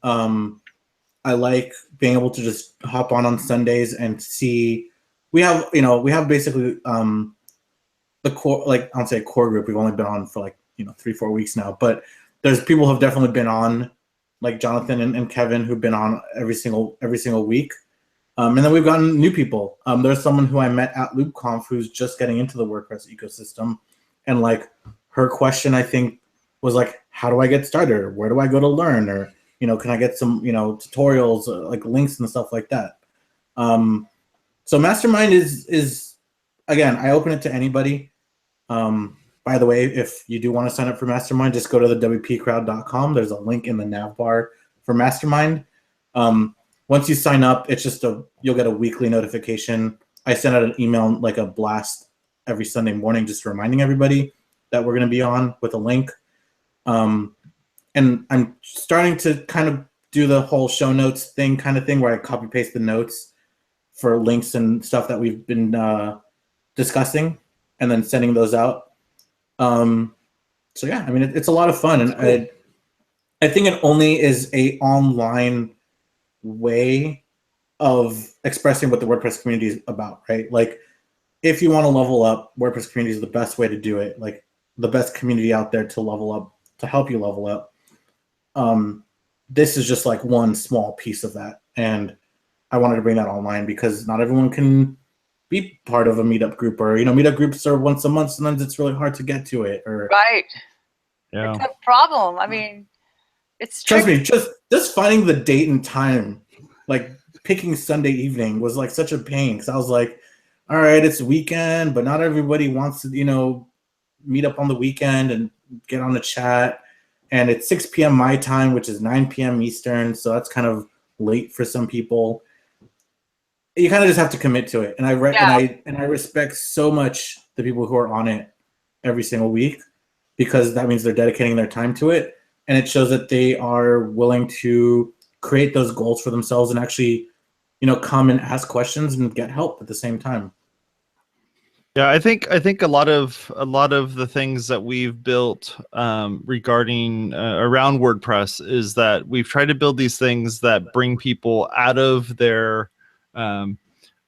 I like being able to just hop on Sundays and see. We have basically the core, like I don't say core group. We've only been on for like 3-4 weeks now, but there's people who have definitely been on, like Jonathan and Kevin, who've been on every single week. And then we've gotten new people. There's someone who I met at LoopConf who's just getting into the WordPress ecosystem, and like her question I think was like, how do I get started? Where do I go to learn? Or can I get some tutorials, like links and stuff like that? So Mastermind is again, I open it to anybody. By the way, if you do want to sign up for Mastermind, just go to the WPcrowd.com. There's a link in the nav bar for Mastermind. Once you sign up, it's just you'll get a weekly notification. I send out an email, like a blast every Sunday morning, just reminding everybody that we're going to be on with a link. And I'm starting to kind of do the whole show notes thing where I copy paste the notes for links and stuff that we've been discussing and then sending those out. So yeah, I mean, it's a lot of fun. And I think it only is a online way of expressing what the WordPress community is about, right? Like if you want to level up, WordPress community is the best way to do it. Like the best community out there to level up, to help you level up. This is just like one small piece of that. And I wanted to bring that online because not everyone can be part of a meetup group, or meetup groups are once a month. Sometimes it's really hard to get to it. Or right. Yeah. It's a problem. I mean, it's trust tricky. me, just finding the date and time, like picking Sunday evening was like such a pain because I was like, all right, it's weekend, but not everybody wants to meet up on the weekend and get on the chat. And it's 6 p.m. my time, which is 9 p.m. Eastern, so that's kind of late for some people. You kind of just have to commit to it. And I respect so much the people who are on it every single week, because that means they're dedicating their time to it. And it shows that they are willing to create those goals for themselves and actually, come and ask questions and get help at the same time. Yeah, I think a lot of the things that we've built regarding around WordPress is that we've tried to build these things that bring people out of their homes,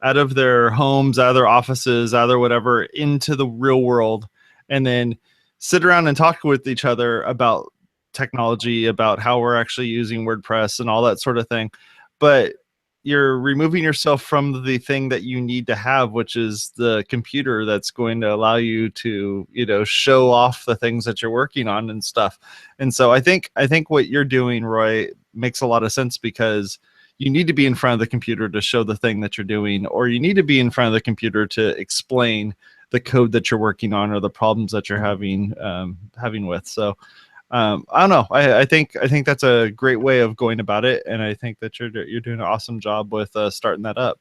out of their offices, out of their whatever, into the real world, and then sit around and talk with each other about technology, about how we're actually using WordPress and all that sort of thing. But you're removing yourself from the thing that you need to have, which is the computer that's going to allow you to, show off the things that you're working on and stuff. And so I think what you're doing, Roy, makes a lot of sense, because you need to be in front of the computer to show the thing that you're doing, or you need to be in front of the computer to explain the code that you're working on or the problems that you're having with. So I don't know. I think that's a great way of going about it, and I think that you're doing an awesome job with starting that up.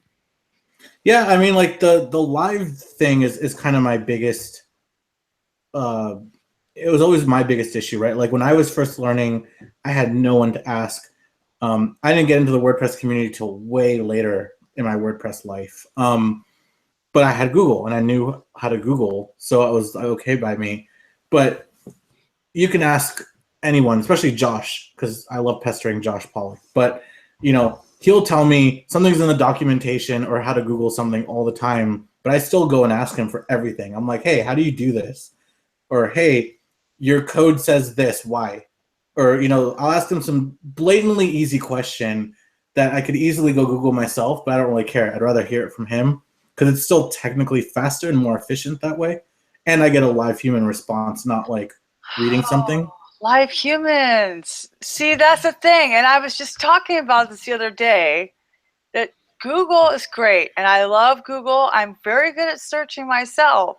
Yeah, I mean, like the live thing is kind of my biggest. It was always my biggest issue, right? Like when I was first learning, I had no one to ask. I didn't get into the WordPress community till way later in my WordPress life. But I had Google and I knew how to Google, so it was okay by me. But you can ask anyone, especially Josh, because I love pestering Josh Pollock. But he'll tell me something's in the documentation or how to Google something all the time, but I still go and ask him for everything. I'm like, hey, how do you do this? Or hey, your code says this, why? Or I'll ask him some blatantly easy question that I could easily go Google myself, but I don't really care. I'd rather hear it from him because it's still technically faster and more efficient that way. And I get a live human response, not like reading something. Live humans. See, that's the thing. And I was just talking about this the other day, that Google is great. And I love Google. I'm very good at searching myself.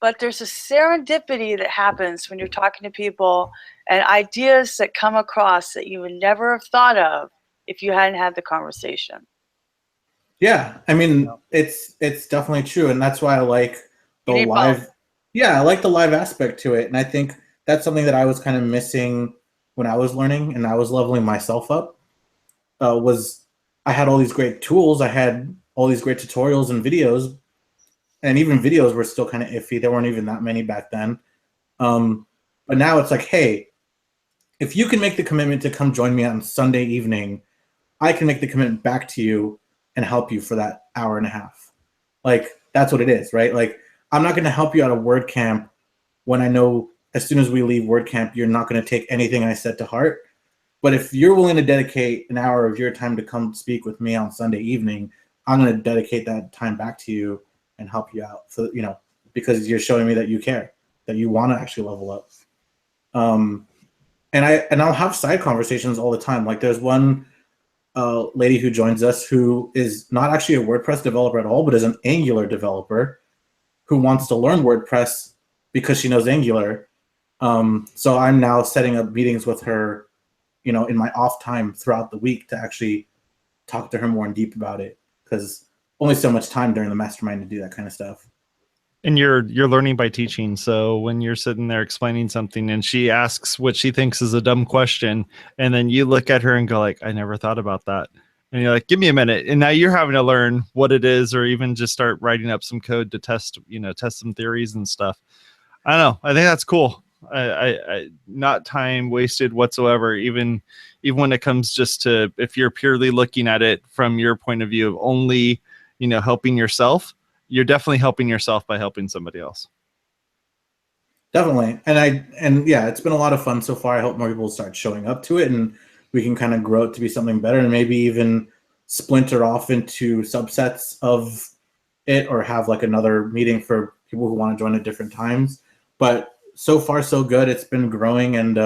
But there's a serendipity that happens when you're talking to people, and ideas that come across that you would never have thought of if you hadn't had the conversation. Yeah, I mean, it's definitely true. And that's why I like the live. Both. Yeah, I like the live aspect to it. And I think that's something that I was kind of missing when I was learning and I was leveling myself up. Was I had all these great tools. I had all these great tutorials and videos, and even videos were still kind of iffy. There weren't even that many back then. But now it's like, hey, if you can make the commitment to come join me on Sunday evening, I can make the commitment back to you and help you for that hour and a half. Like, that's what it is, right? Like, I'm not going to help you out of WordCamp when I know as soon as we leave WordCamp, you're not going to take anything I said to heart. But if you're willing to dedicate an hour of your time to come speak with me on Sunday evening, I'm going to dedicate that time back to you and help you out. So, you know, because you're showing me that you care, that you want to actually level up. And I'll have side conversations all the time. Like, there's one lady who joins us who is not actually a WordPress developer at all, but is an Angular developer who wants to learn WordPress because she knows Angular. So I'm now setting up meetings with her, you know, in my off time throughout the week to actually talk to her more in deep about it, because only so much time during the mastermind to do that kind of stuff. And you're learning by teaching. So when you're sitting there explaining something and she asks what she thinks is a dumb question, and then you look at her and go like, I never thought about that. And you're like, give me a minute. And now you're having to learn what it is, or even just start writing up some code to test some theories and stuff. I don't know. I think that's cool. I not time wasted whatsoever. Even when it comes just to, if you're purely looking at it from your point of view of only, helping yourself, you're definitely helping yourself by helping somebody else. Definitely. And yeah, it's been a lot of fun so far. I hope more people start showing up to it and we can kind of grow it to be something better, and maybe even splinter off into subsets of it, or have like another meeting for people who want to join at different times. But so far so good. It's been growing, and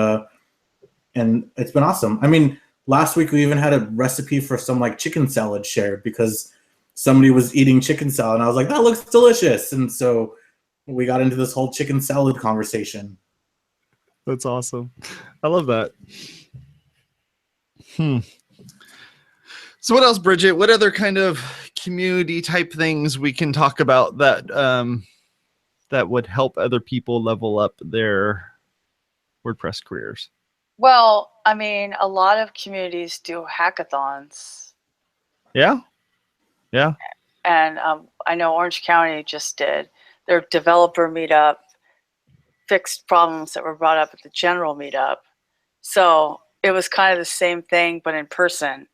it's been awesome. I mean, last week we even had a recipe for some like chicken salad shared because somebody was eating chicken salad and I was like, that looks delicious. And so we got into this whole chicken salad conversation. That's awesome. I love that. So what else, Bridget? What other kind of community type things we can talk about that that would help other people level up their WordPress careers? Well, I mean, a lot of communities do hackathons. Yeah. Yeah. And I know Orange County just did their developer meetup, fixed problems that were brought up at the general meetup. So it was kind of the same thing, but in person,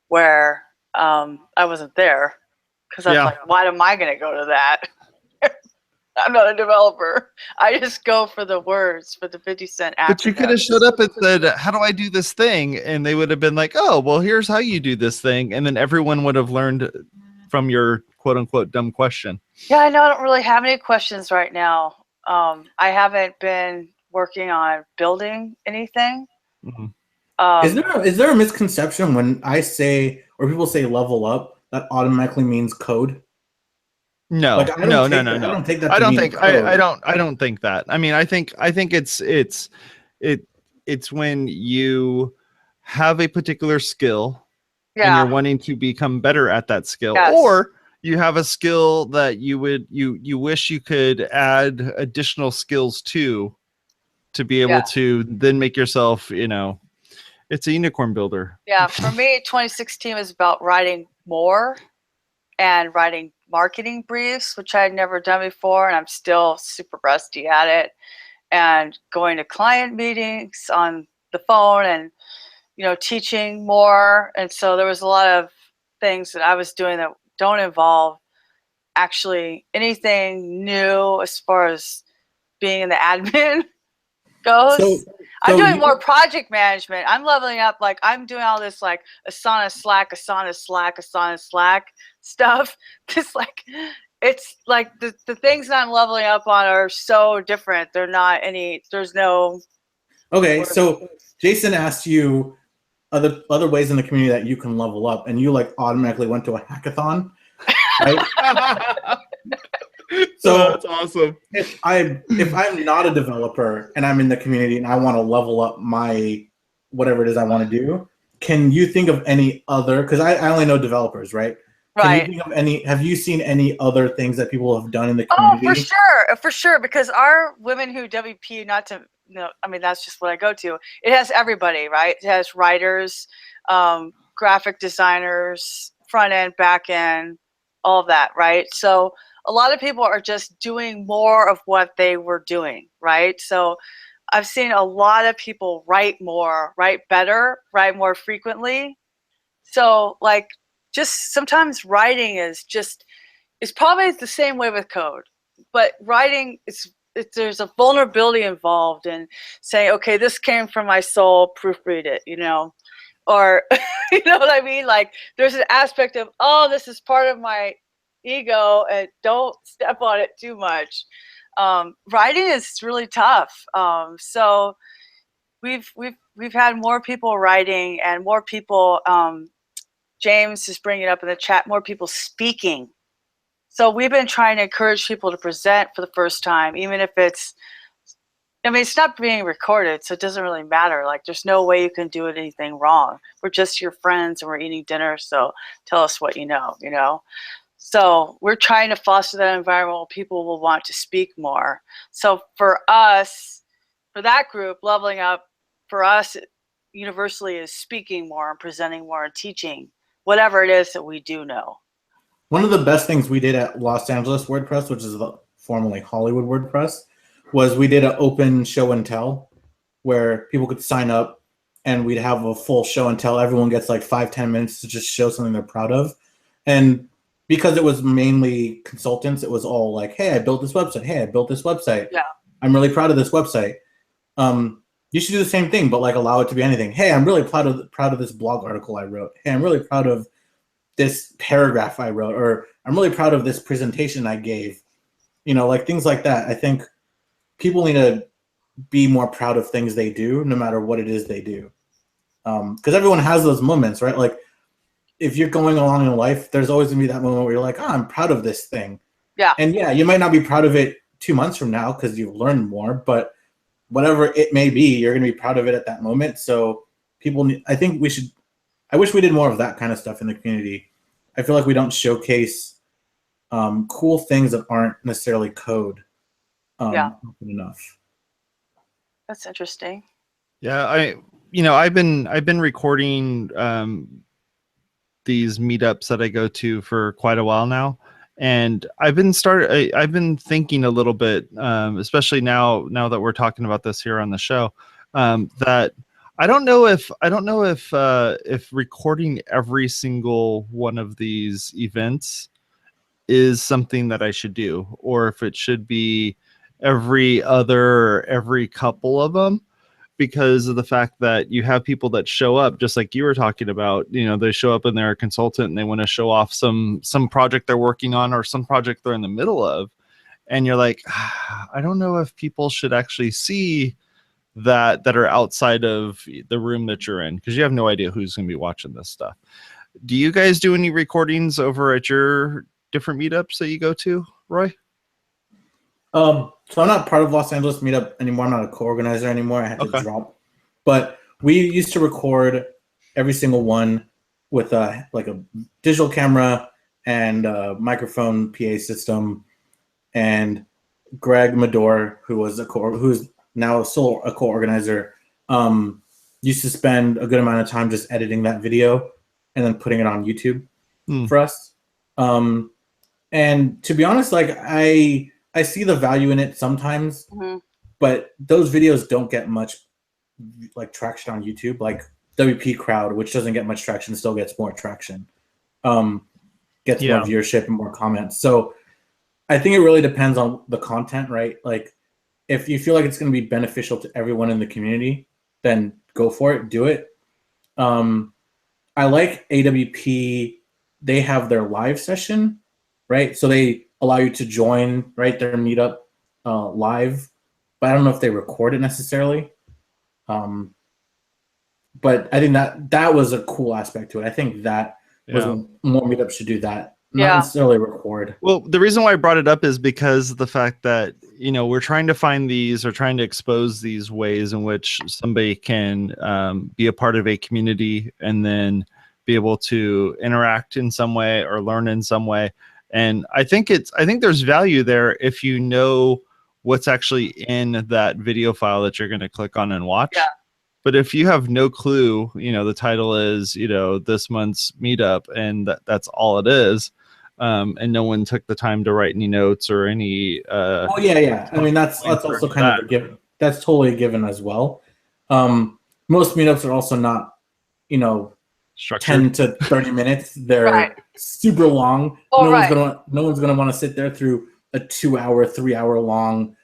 where I wasn't there because I was like, why am I going to go to that? I'm not a developer. I just go for the words, for the 50-cent acronyms. But you could have showed up and said, how do I do this thing? And they would have been like, oh, well, here's how you do this thing. And then everyone would have learned from your quote unquote dumb question. Yeah, I know I don't really have any questions right now. I haven't been working on building anything. Mm-hmm. Is there a misconception when I say, or people say level up, that automatically means code? No, like, no. I don't take that. I don't think that. I mean, I think it's when you have a particular skill and you're wanting to become better at that skill, or you have a skill that you wish you could add additional skills to be able to then make yourself, it's a unicorn builder. Yeah, for me, 2016 was about writing more and writing marketing briefs, which I had never done before, and I'm still super rusty at it, and going to client meetings on the phone and, teaching more. And so there was a lot of things that I was doing that don't involve actually anything new as far as being in the admin goes. I'm doing more project management. I'm leveling up. Like, I'm doing all this like Asana Slack stuff. It's like the things that I'm leveling up on are so different. There's no. Okay, so Jason asked you other ways in the community that you can level up, and you like automatically went to a hackathon, right? So that's awesome. If I'm not a developer and I'm in the community and I want to level up my whatever it is I want to do, can you think of any other? Because I only know developers, right? Right. Can you think of any? Have you seen any other things that people have done in the community? Oh, for sure. Because our Women Who WP, I mean, that's just what I go to. It has everybody, right? It has writers, graphic designers, front end, back end, all of that, right? So a lot of people are just doing more of what they were doing, right? So I've seen a lot of people write more, write better, write more frequently. So like, just sometimes writing is probably the same way with code, but writing there's a vulnerability involved in saying, okay, this came from my soul, proofread it, or you know what I mean? Like, there's an aspect of, oh, this is part of my ego, and don't step on it too much. Writing is really tough. So we've had more people writing and more people. James is bringing up in the chat, more people speaking. So we've been trying to encourage people to present for the first time, even if it's not being recorded, so it doesn't really matter. Like, there's no way you can do anything wrong. We're just your friends and we're eating dinner, so tell us what you know. So we're trying to foster that environment where people will want to speak more. So for us, for that group, leveling up, for us, universally is speaking more and presenting more and teaching whatever it is that we do know. One of the best things we did at Los Angeles WordPress, which is formerly Hollywood WordPress, was we did an open show and tell where people could sign up and we'd have a full show and tell. Everyone gets like 5-10 minutes to just show something they're proud of. And because it was mainly consultants, it was all like, hey, I built this website. Hey, I built this website. Yeah. I'm really proud of this website. You should do the same thing, but like allow it to be anything. Hey, I'm really proud of this blog article I wrote. Hey, I'm really proud of this paragraph I wrote, or I'm really proud of this presentation I gave. Like things like that. I think people need to be more proud of things they do, no matter what it is they do. Because everyone has those moments, right? Like if you're going along in life, there's always gonna be that moment where you're like, oh, I'm proud of this thing. Yeah. And yeah, you might not be proud of it 2 months from now because you've learned more, but whatever it may be, you're gonna be proud of it at that moment. So I wish we did more of that kind of stuff in the community. I feel like we don't showcase cool things that aren't necessarily code enough. That's interesting. Yeah, I've been recording these meetups that I go to for quite a while now, and I've been thinking a little bit, especially now that we're talking about this here on the show, that I don't know if recording every single one of these events is something that I should do, or if it should be every couple of them, because of the fact that you have people that show up, just like you were talking about, they show up and they're a consultant and they want to show off some project they're working on or some project they're in the middle of. And you're like, I don't know if people should actually see that are outside of the room that you're in, because you have no idea who's going to be watching this stuff. Do you guys do any recordings over at your different meetups that you go to, Roy? So I'm not part of Los Angeles meetup anymore. I'm not a co-organizer anymore. I had to drop. But we used to record every single one with a digital camera and a microphone PA system. And Greg Medor, who's now still a co-organizer, used to spend a good amount of time just editing that video and then putting it on YouTube for us. And to be honest, like I see the value in it sometimes, but those videos don't get much like traction on YouTube. Like WP Crowd, which doesn't get much traction, still gets more traction, gets more viewership and more comments. So I think it really depends on the content, right? Like if you feel like it's going to be beneficial to everyone in the community, then go for it, do it. I like AWP. They have their live session, right? So they allow you to join, right, their meetup live, but I don't know if they record it necessarily. But I think that was a cool aspect to it. I think that was more meetups should do that, not necessarily record. Well, the reason why I brought it up is because of the fact that, we're trying to find these or trying to expose these ways in which somebody can be a part of a community and then be able to interact in some way or learn in some way. And I think there's value there if you know what's actually in that video file that you're going to click on and watch. Yeah. But if you have no clue, the title is, this month's meetup, and that's all it is, and no one took the time to write any notes or any. Oh yeah. I mean, that's also kind of a given. That's totally a given as well. Most meetups are also not, 10 to 30 minutes. They're Right. super long. Oh, no right. one's gonna want to sit there through a 2-hour, 3-hour long,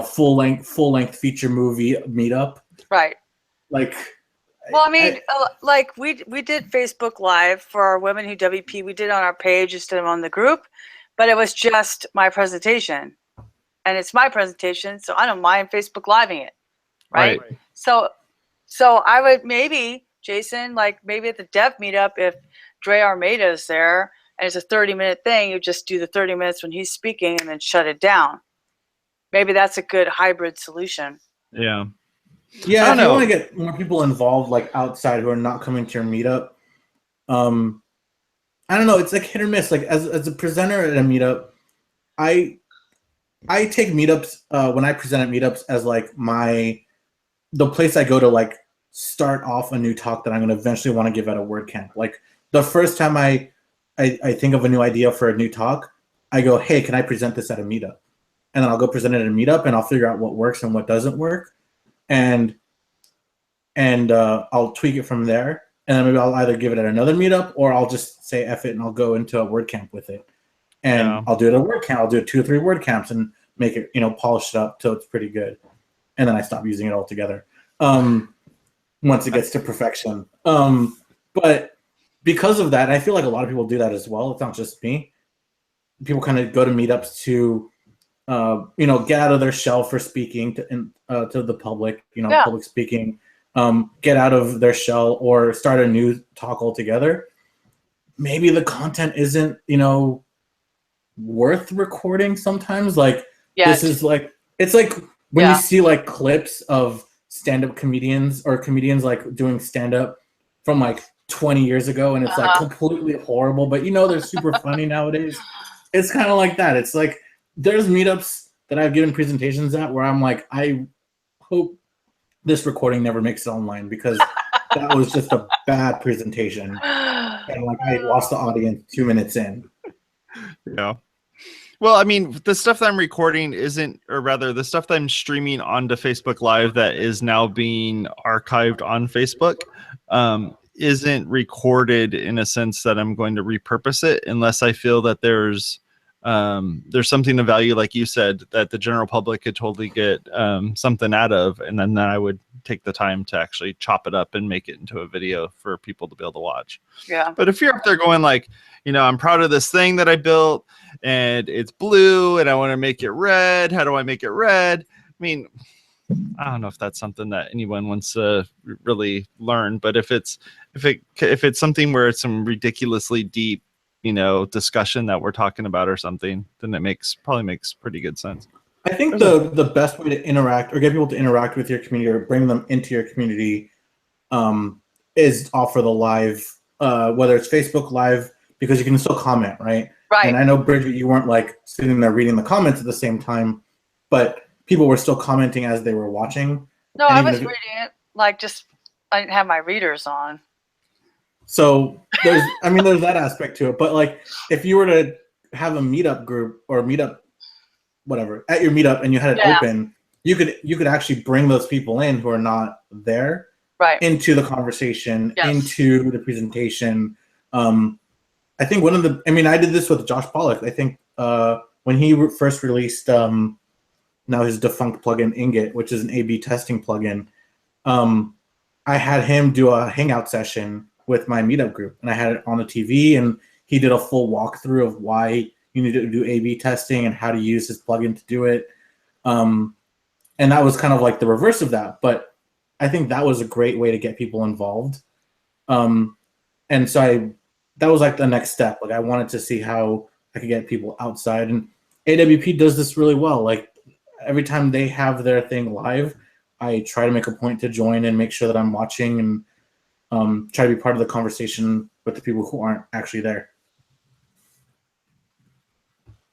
full length feature movie meetup. Right. Like, well, I mean, like we did Facebook Live for our Women Who WP. We did it on our page instead of on the group, but it was just my presentation, and it's my presentation, so I don't mind Facebook Living it, right? So I would maybe, Jason, like maybe at the dev meetup, if Dre Armada is there and it's a 30-minute thing, you just do the 30 minutes when he's speaking and then shut it down. Maybe that's a good hybrid solution. Yeah. Yeah, if you want to get more people involved, like outside who are not coming to your meetup, I don't know. It's like hit or miss. Like as a presenter at a meetup, I take meetups when I present at meetups as like the place I go to like start off a new talk that I'm going to eventually want to give at a WordCamp. Like the first time I think of a new idea for a new talk, I go, hey, can I present this at a meetup? And then I'll go present it at a meetup, and I'll figure out what works and what doesn't work. And I'll tweak it from there, and then maybe I'll either give it at another meetup, or I'll just say F it and I'll go into a WordCamp with it. And I'll do it at a WordCamp. I'll do 2 or 3 WordCamps and make it, polish it up till it's pretty good. And then I stop using it altogether once it gets to perfection. But because of that, I feel like a lot of people do that as well. It's not just me. People kind of go to meetups to get out of their shell for speaking to the public, public speaking, get out of their shell or start a new talk altogether. Maybe the content isn't, worth recording sometimes. Like, this is like, it's like when you see like clips of stand-up comedians or comedians like doing stand-up from like 20 years ago, and it's like completely horrible, but they're super funny nowadays. It's kind of like that. It's like, there's meetups that I've given presentations at where I'm like, I hope this recording never makes it online, because that was just a bad presentation. And like, I lost the audience 2 minutes in. Yeah. Well, I mean, the stuff that I'm recording the stuff that I'm streaming onto Facebook Live that is now being archived on Facebook isn't recorded in a sense that I'm going to repurpose it, unless I feel that there's something of value, like you said, that the general public could totally get something out of, and then I would take the time to actually chop it up and make it into a video for people to be able to watch. Yeah. But if you're up there going like, I'm proud of this thing that I built and it's blue and I want to make it red, how do I make it red? I mean, I don't know if that's something that anyone wants to really learn, but if it's something where it's some ridiculously deep discussion that we're talking about or something, then it probably makes pretty good sense. I think the best way to interact or get people to interact with your community or bring them into your community is offer the live, whether it's Facebook Live, because you can still comment, right? Right. And I know, Bridget, you weren't like sitting there reading the comments at the same time, but people were still commenting as they were watching. No, I was reading it. Like, just I didn't have my readers on. So there's that aspect to it. But like, if you were to have a meetup group or meetup, whatever, at your meetup, and you had it open, you could actually bring those people in who are not there, into the conversation, into the presentation. I think I did this with Josh Pollock. I think when he first released now his defunct plugin Ingot, which is an A/B testing plugin, I had him do a hangout session with my meetup group, and I had it on the TV, and he did a full walkthrough of why you need to do A/B testing and how to use his plugin to do it. And that was kind of like the reverse of that, but I think that was a great way to get people involved. And so that was like the next step. Like, I wanted to see how I could get people outside, and AWP does this really well. Like, every time they have their thing live, I try to make a point to join and make sure that I'm watching and try to be part of the conversation with the people who aren't actually there.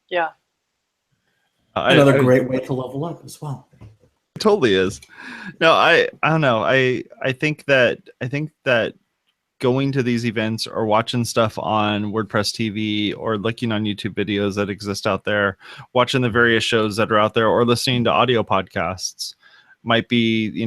Yeah. Another great way to level up as well. It totally is. No, I don't know. I think that going to these events or watching stuff on WordPress TV or looking on YouTube videos that exist out there, watching the various shows that are out there, or listening to audio podcasts might be,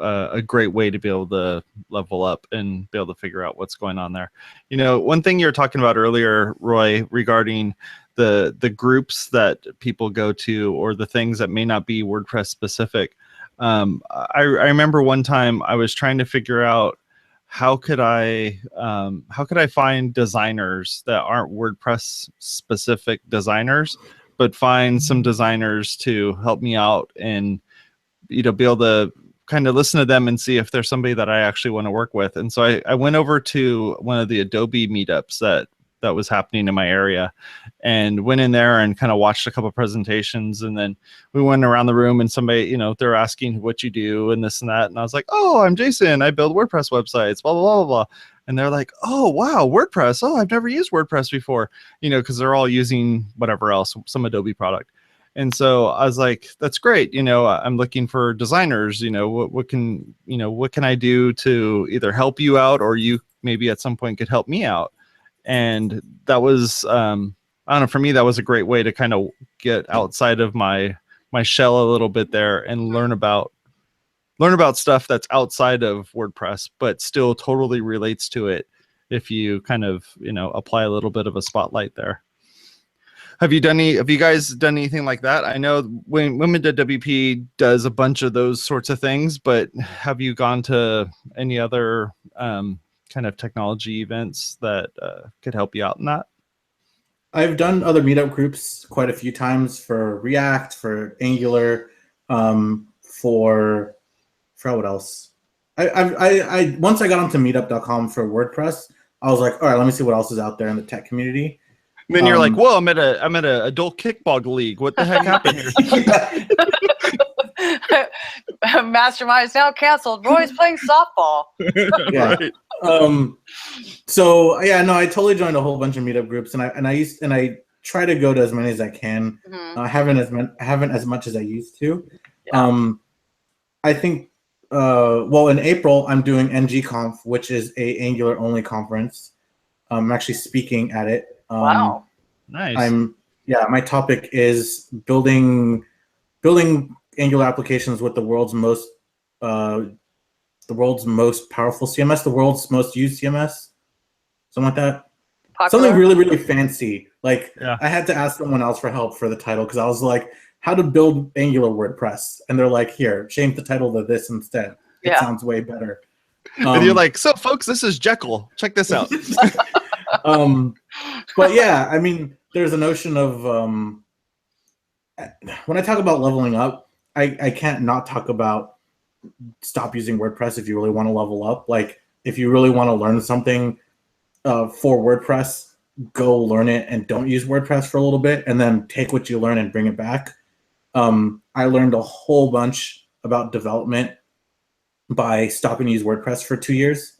a great way to be able to level up and be able to figure out what's going on there. You know, one thing you were talking about earlier, Roy, regarding the groups that people go to or the things that may not be WordPress specific. I remember one time I was trying to figure out how could I find designers that aren't WordPress specific designers, but find some designers to help me out and, you know, be able to kind of listen to them and see if there's somebody that I actually want to work with. And so I went over to one of the Adobe meetups that was happening in my area and went in there and kind of watched a couple of presentations. And then we went around the room and somebody, you know, they're asking what you do and this and that. And I was like, oh, I'm Jason. I build WordPress websites, blah, blah, blah, blah. And they're like, oh, wow, WordPress. Oh, I've never used WordPress before, you know, because they're all using whatever else, some Adobe product. And so I was like, that's great. You know, I'm looking for designers, you know, what can I do to either help you out or you maybe at some point could help me out. And that was, I don't know, for me, that was a great way to kind of get outside of my shell a little bit there and learn about stuff that's outside of WordPress, but still totally relates to it if you kind of, you know, apply a little bit of a spotlight there. Have you guys done anything like that? I know Women Did WP does a bunch of those sorts of things, but have you gone to any other kind of technology events that could help you out in that? I've done other meetup groups quite a few times for React, for Angular, for what else? I once I got onto meetup.com for WordPress, I was like, all right, let me see what else is out there in the tech community. And then you're like, whoa, I'm at a adult kickball league. What the heck happened here? Mastermind is now canceled. Roy's playing softball. Yeah. Right. So yeah, no, I totally joined a whole bunch of meetup groups, and I try to go to as many as I can. Mm-hmm. I haven't as much as I used to. Yeah. I think in April I'm doing NGConf, which is a Angular only conference. I'm actually speaking at it. Wow, nice. My topic is building Angular applications with the world's most powerful CMS, the world's most used CMS, something like that. Popular. Something really, really fancy. Like, yeah. I had to ask someone else for help for the title because I was like, how to build Angular WordPress, and they're like, here, change the title to this instead. It sounds way better. And you're like, so folks, this is Jekyll. Check this out. But yeah, I mean, there's a notion of when I talk about leveling up, I can't not talk about stop using WordPress if you really want to level up. Like, if you really want to learn something for WordPress, go learn it and don't use WordPress for a little bit, and then take what you learn and bring it back. I learned a whole bunch about development by stopping to use WordPress for 2 years.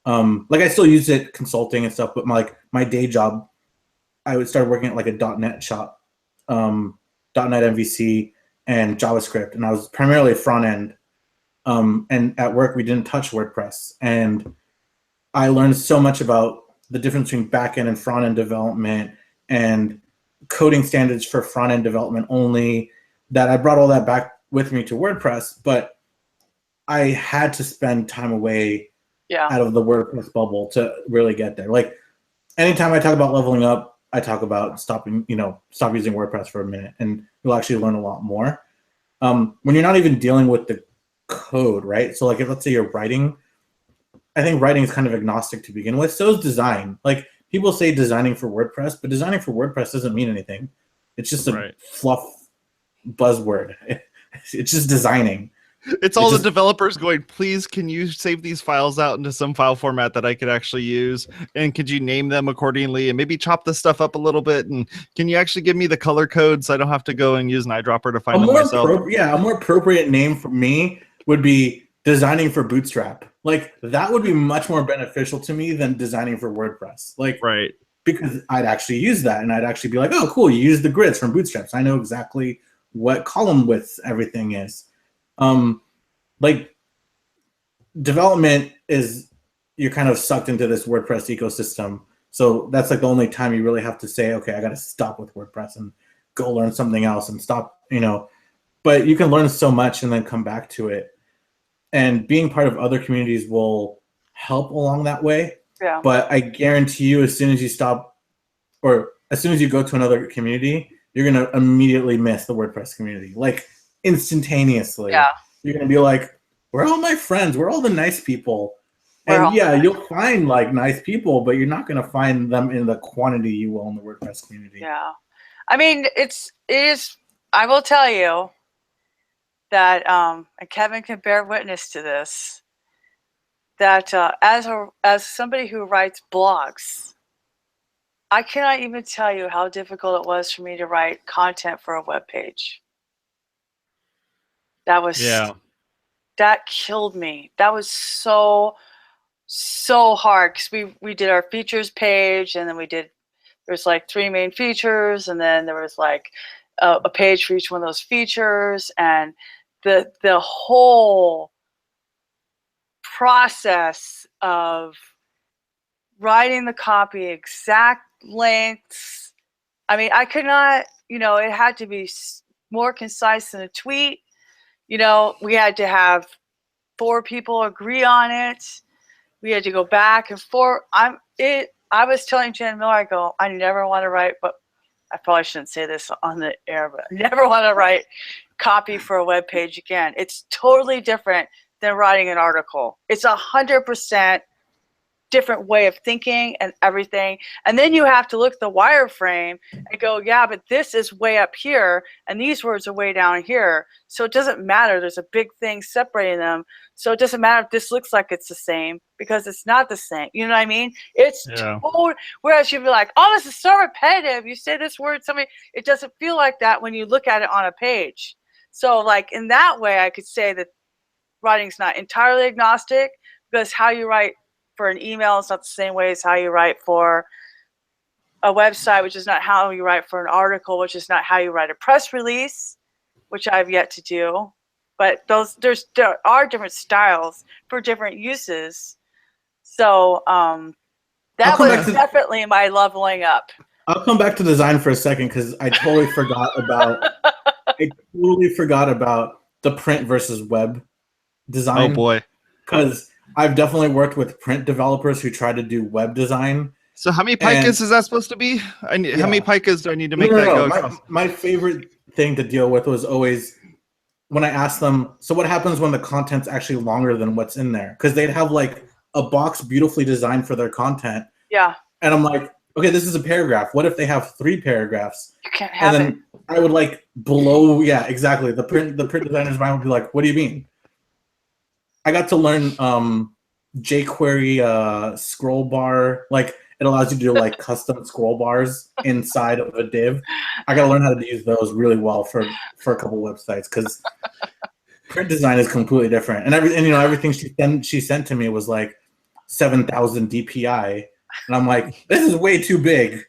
Like, I still use it consulting and stuff, but my day job, I would start working at like a .NET shop, .NET MVC and JavaScript, and I was primarily front end. And at work, we didn't touch WordPress, and I learned so much about the difference between back end and front end development and coding standards for front end development only, that I brought all that back with me to WordPress, but I had to spend time away out of the WordPress bubble to really get there. Like, anytime I talk about leveling up, I talk about stop using WordPress for a minute, and you'll actually learn a lot more. When you're not even dealing with the code, right? So like, if let's say you're writing, I think writing is kind of agnostic to begin with. So is design. Like, people say designing for WordPress, but designing for WordPress doesn't mean anything. It's just a fluff buzzword. It's just designing. It's all the developers going, please, can you save these files out into some file format that I could actually use? And could you name them accordingly and maybe chop this stuff up a little bit? And can you actually give me the color code so I don't have to go and use an eyedropper to find them myself? A more appropriate name for me would be designing for Bootstrap. Like, that would be much more beneficial to me than designing for WordPress. Like, right. Because I'd actually use that, and I'd actually be like, oh, cool, you use the grids from Bootstrap. So I know exactly what column width everything is. Like, development is, you're kind of sucked into this WordPress ecosystem. So that's like the only time you really have to say, okay, I got to stop with WordPress and go learn something else and stop, but you can learn so much and then come back to it. and being part of other communities will help along that way. Yeah. But I guarantee you, as soon as you stop, or as soon as you go to another community, you're gonna immediately miss the WordPress community, like instantaneously. Yeah. You're gonna be like, "Where are all my friends? Where are all the nice people?" Where And all yeah, the- you'll find like nice people, but you're not gonna find them in the quantity you will in the WordPress community. Yeah. I mean, it is, I will tell you that, and Kevin can bear witness to this, that as somebody who writes blogs, I cannot even tell you how difficult it was for me to write content for a web page. That was, that killed me. That was so hard, because we did our features page, and then there's like 3 main features, and then there was like a page for each one of those features, and the whole process of writing the copy, exact lengths. I mean, I could not, it had to be more concise than a tweet. We had to have 4 people agree on it. We had to go back and forth. I was telling Jen Miller, I never want to write, but I probably shouldn't say this on the air, but I never want to write copy for a web page again. It's totally different than writing an article. It's 100% different way of thinking and everything. And then you have to look at the wireframe and go, yeah, but this is way up here and these words are way down here. So it doesn't matter. There's a big thing separating them. So it doesn't matter if this looks like it's the same, because it's not the same. You know what I mean? It's totally, whereas you'd be like, oh, this is so repetitive. You say this word, it doesn't feel like that when you look at it on a page. So like in that way, I could say that writing's not entirely agnostic, because how you write for an email is not the same way as how you write for a website, which is not how you write for an article, which is not how you write a press release, which I've yet to do. But there are different styles for different uses. So that was definitely my leveling up. I'll come back to design for a second, because I totally forgot about the print versus web design. Oh boy. Because I've definitely worked with print developers who try to do web design. So how many picas is that supposed to be? How many picas do I need to make that go across? My favorite thing to deal with was always when I asked them, so what happens when the content's actually longer than what's in there? Because they'd have like a box beautifully designed for their content. Yeah. And I'm like, okay, this is a paragraph. What if they have 3 paragraphs? You can't have it. I would like blow, yeah, exactly. The print designer's mind would be like, what do you mean? I got to learn jQuery scroll bar. Like, it allows you to do like custom scroll bars inside of a div. I got to learn how to use those really well for a couple websites, because print design is completely different. And everything she sent to me was like 7,000 DPI, and I'm like, this is way too big.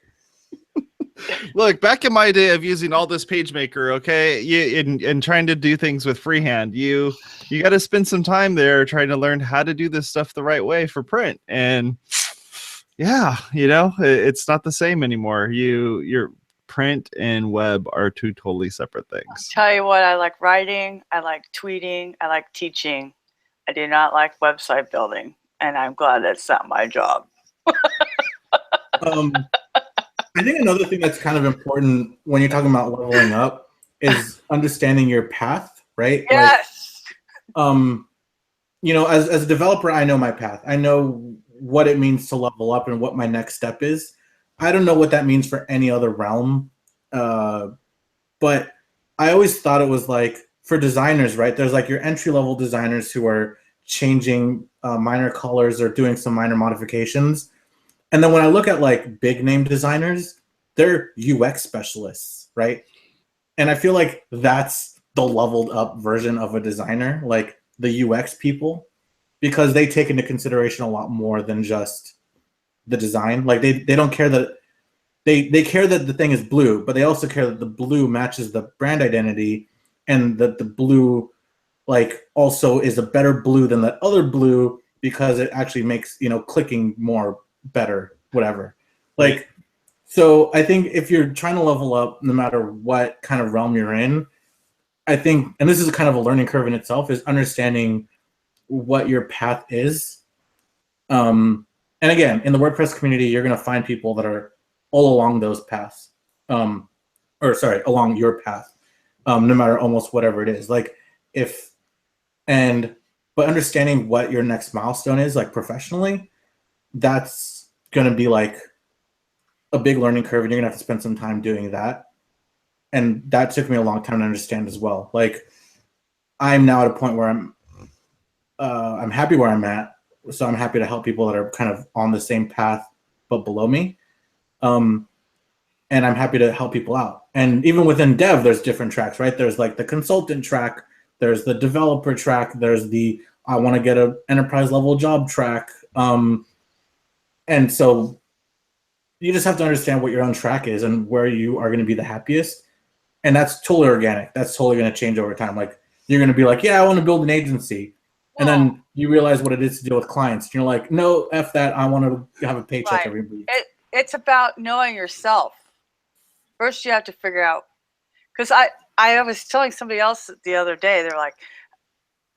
Look, back in my day of using all this PageMaker, okay, and trying to do things with freehand, you got to spend some time there trying to learn how to do this stuff the right way for print. And yeah, it's not the same anymore. Your print and web are 2 totally separate things. I'll tell you what, I like writing, I like tweeting, I like teaching. I do not like website building, and I'm glad that's not my job. I think another thing that's kind of important when you're talking about leveling up is understanding your path, right? Yes. Like, as a developer, I know my path. I know what it means to level up and what my next step is. I don't know what that means for any other realm. But I always thought it was like for designers, right? There's like your entry-level designers who are changing minor colors or doing some minor modifications. And then when I look at like big name designers, they're UX specialists, right? And I feel like that's the leveled up version of a designer, like the UX people, because they take into consideration a lot more than just the design. Like they don't care that they care that the thing is blue, but they also care that the blue matches the brand identity, and that the blue like also is a better blue than that other blue, because it actually makes clicking more better, whatever. Like, so I think if you're trying to level up, no matter what kind of realm you're in, I think, and this is kind of a learning curve in itself, is understanding what your path is. And again, in the WordPress community, you're going to find people that are all along those paths, along your path, no matter almost whatever it is. Like but understanding what your next milestone is, like professionally, that's going to be like a big learning curve, and you're going to have to spend some time doing that. And that took me a long time to understand as well. Like, I'm now at a point where I'm happy where I'm at. So I'm happy to help people that are kind of on the same path, but below me. And I'm happy to help people out. And even within dev, there's different tracks, right? There's like the consultant track, there's the developer track, there's the I want to get an enterprise level job track. And so you just have to understand what your own track is and where you are going to be the happiest. And that's totally organic. That's totally going to change over time. Like, you're going to be like, yeah, I want to build an agency. And then you realize what it is to deal with clients. You're like, no, F that. I want to have a paycheck every week. It's about knowing yourself. First, you have to figure out, because I was telling somebody else the other day, they're like,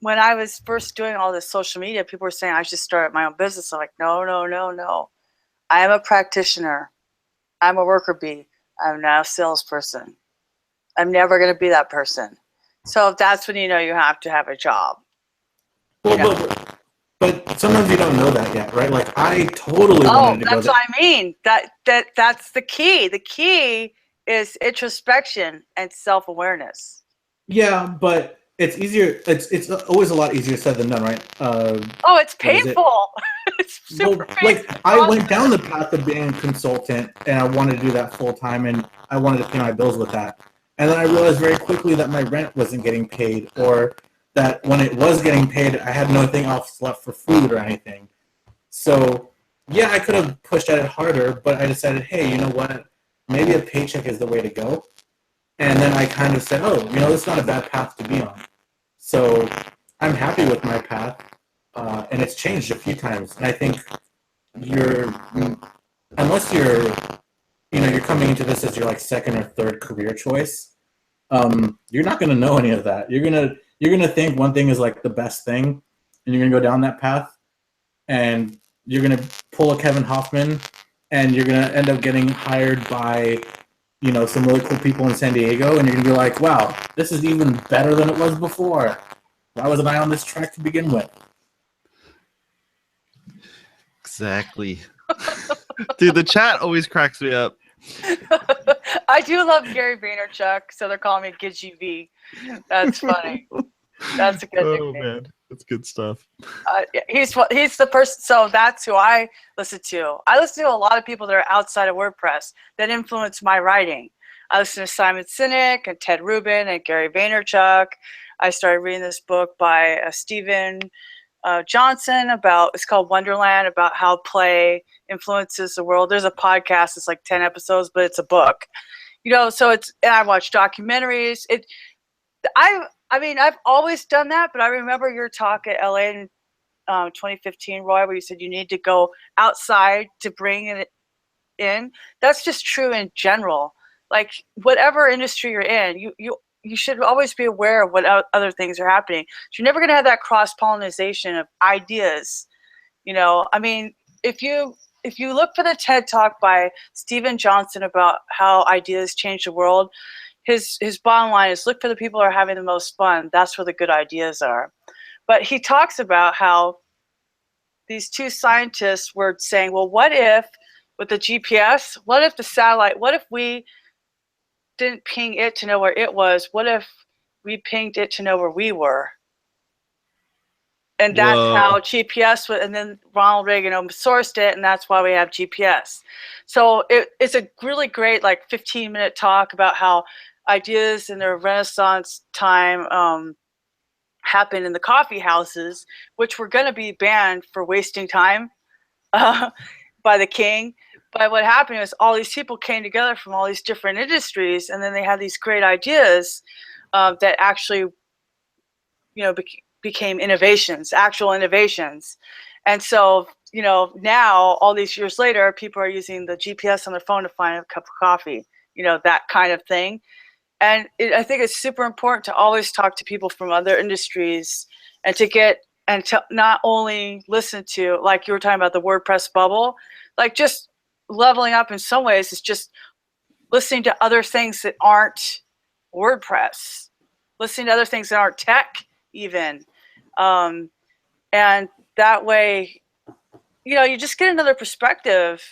when I was first doing all this social media, people were saying I should start my own business. I'm like, no. I am a practitioner. I'm a worker bee. I'm not a salesperson. I'm never going to be that person. So that's when you know you have to have a job. But sometimes you don't know that yet, right? Like, I totally wanted to go. That's what I mean. That's the key. The key is introspection and self-awareness. Yeah, but it's easier. It's always a lot easier said than done, right? It's painful. It's super painful. Like, I went down the path of being a consultant, and I wanted to do that full time, and I wanted to pay my bills with that. And then I realized very quickly that my rent wasn't getting paid, or that when it was getting paid, I had nothing else left for food or anything. So, yeah, I could have pushed at it harder, but I decided, hey, you know what? Maybe a paycheck is the way to go. And then I kind of said, it's not a bad path to be on. So I'm happy with my path, and it's changed a few times. And I think unless you're coming into this as your like second or third career choice, you're not going to know any of that. You're gonna think one thing is like the best thing, and you're gonna go down that path, and you're gonna pull a Kevin Hoffman, and you're gonna end up getting hired by, some really cool people in San Diego, and you're gonna be like, wow, this is even better than it was before. Why wasn't I on this track to begin with? Exactly. Dude, the chat always cracks me up. I do love Gary Vaynerchuk, so they're calling me Gidgy V. That's funny. That's a good nickname. Man, that's good stuff. He's the person. So that's who I listen to. I listen to a lot of people that are outside of WordPress that influence my writing. I listen to Simon Sinek and Ted Rubin and Gary Vaynerchuk. I started reading this book by Steven Johnson it's called Wonderland, about how play influences the world. There's a podcast. It's like 10 episodes, but it's a book. So and I watch documentaries. I've always done that, but I remember your talk at LA in 2015, Roy, where you said you need to go outside to bring it in. That's just true in general. Like, whatever industry you're in, you should always be aware of what other things are happening. So you're never going to have that cross-pollination of ideas. If you look for the TED Talk by Steven Johnson about how ideas change the world, his bottom line is look for the people who are having the most fun. That's where the good ideas are. But he talks about how these two scientists were saying, well, what if with the GPS, what if the satellite, what if we didn't ping it to know where it was? What if we pinged it to know where we were? And that's how GPS and then Ronald Reagan sourced it, and that's why we have GPS. So it's a really great 15-minute talk about how ideas in their Renaissance time happened in the coffee houses, which were going to be banned for wasting time by the king. But what happened was all these people came together from all these different industries, and then they had these great ideas that actually, became innovations, actual innovations. And so, now all these years later, people are using the GPS on their phone to find a cup of coffee, that kind of thing. And I think it's super important to always talk to people from other industries and to get and to not only listen to, like you were talking about the WordPress bubble, like just leveling up in some ways is just listening to other things that aren't WordPress, listening to other things that aren't tech even. And that way, you know, you just get another perspective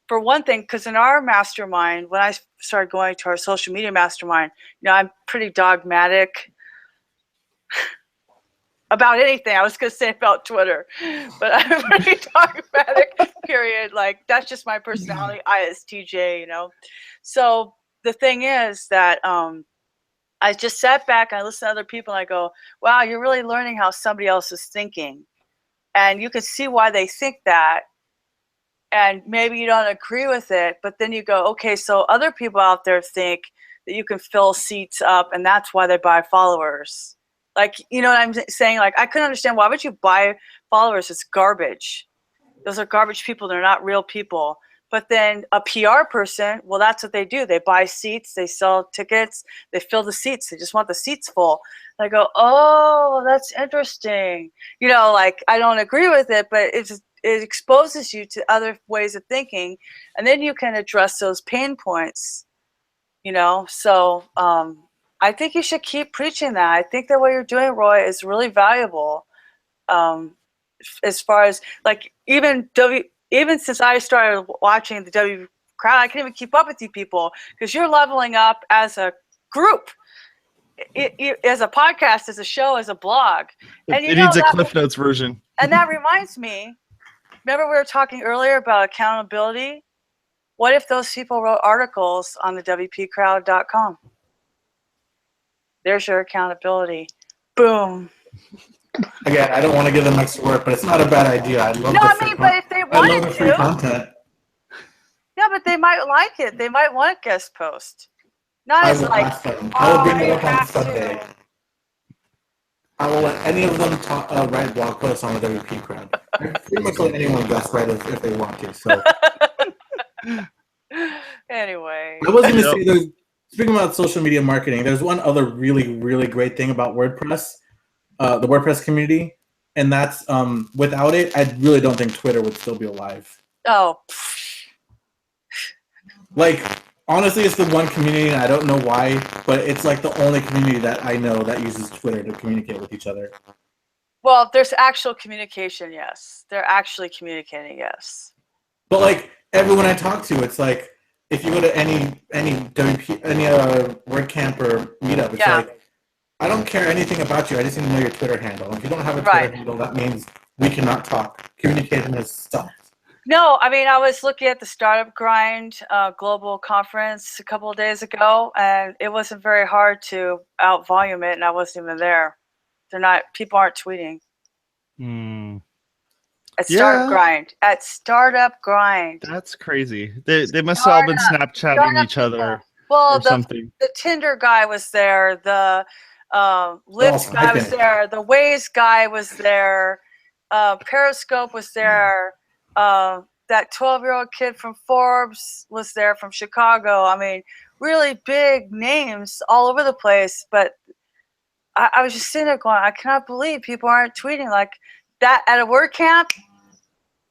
for one thing, because in our mastermind, when I started going to our social media mastermind, you know, I'm pretty dogmatic about anything. I was going to say about Twitter, but I'm pretty dogmatic, period. Like, that's just my personality, ISTJ, you know. So the thing is that I just sat back and I listened to other people and I go, wow, you're really learning how somebody else is thinking. And you can see why they think that. And maybe you don't agree with it, but then you go, okay, so other people out there think that you can fill seats up and that's why they buy followers. Like, you know what I'm saying? Like, I couldn't understand, why would you buy followers? It's garbage. Those are garbage people. They're not real people. But then a PR person, well, that's what they do. They buy seats, they sell tickets, they fill the seats. They just want the seats full. And I go, oh, that's interesting. You know, like, I don't agree with it, but it exposes you to other ways of thinking. And then you can address those pain points, you know. So I think you should keep preaching that. I think that what you're doing, Roy, is really valuable. As far as, like, even since I started watching the W crowd, I can't even keep up with you people because you're leveling up as a group, as a podcast, as a show, as a blog. And it needs a Cliff Notes version. And that reminds me, remember we were talking earlier about accountability? What if those people wrote articles on the WPcrowd.com? There's your accountability. Boom. Again, I don't want to give them extra work, but it's not a bad idea. I love but if they wanted I love the free content. Yeah, but they might like it. They might want a guest post. Not as like, I will bring it up on Sunday. I will let any of them write blog posts on the WP crowd. Pretty much let anyone guest write if they want to. So. Anyway. I was going to say, speaking about social media marketing, there's one other really, really great thing about WordPress. The WordPress community, and that's without it, I really don't think Twitter would still be alive. Oh. Like, honestly, it's the one community, and I don't know why, but it's like the only community that I know that uses Twitter to communicate with each other. Well, there's actual communication, yes. They're actually communicating, yes. But like everyone I talk to, it's like if you go to any WordCamp or meetup, it's like, I don't care anything about you. I just need to know your Twitter handle. If you don't have a Twitter handle, that means we cannot talk. Communication has stopped. No, I mean, I was looking at the Startup Grind global conference a couple of days ago, and it wasn't very hard to out-volume it, and I wasn't even there. People aren't tweeting. At Startup Grind. That's crazy. They must have all been Snapchatting each other or something. The Tinder guy was there. The Lyft guy was there. The Waze guy was there. Periscope was there. That 12-year-old kid from Forbes was there from Chicago. I mean, really big names all over the place. But I was just sitting there going, I cannot believe people aren't tweeting like that at a WordCamp.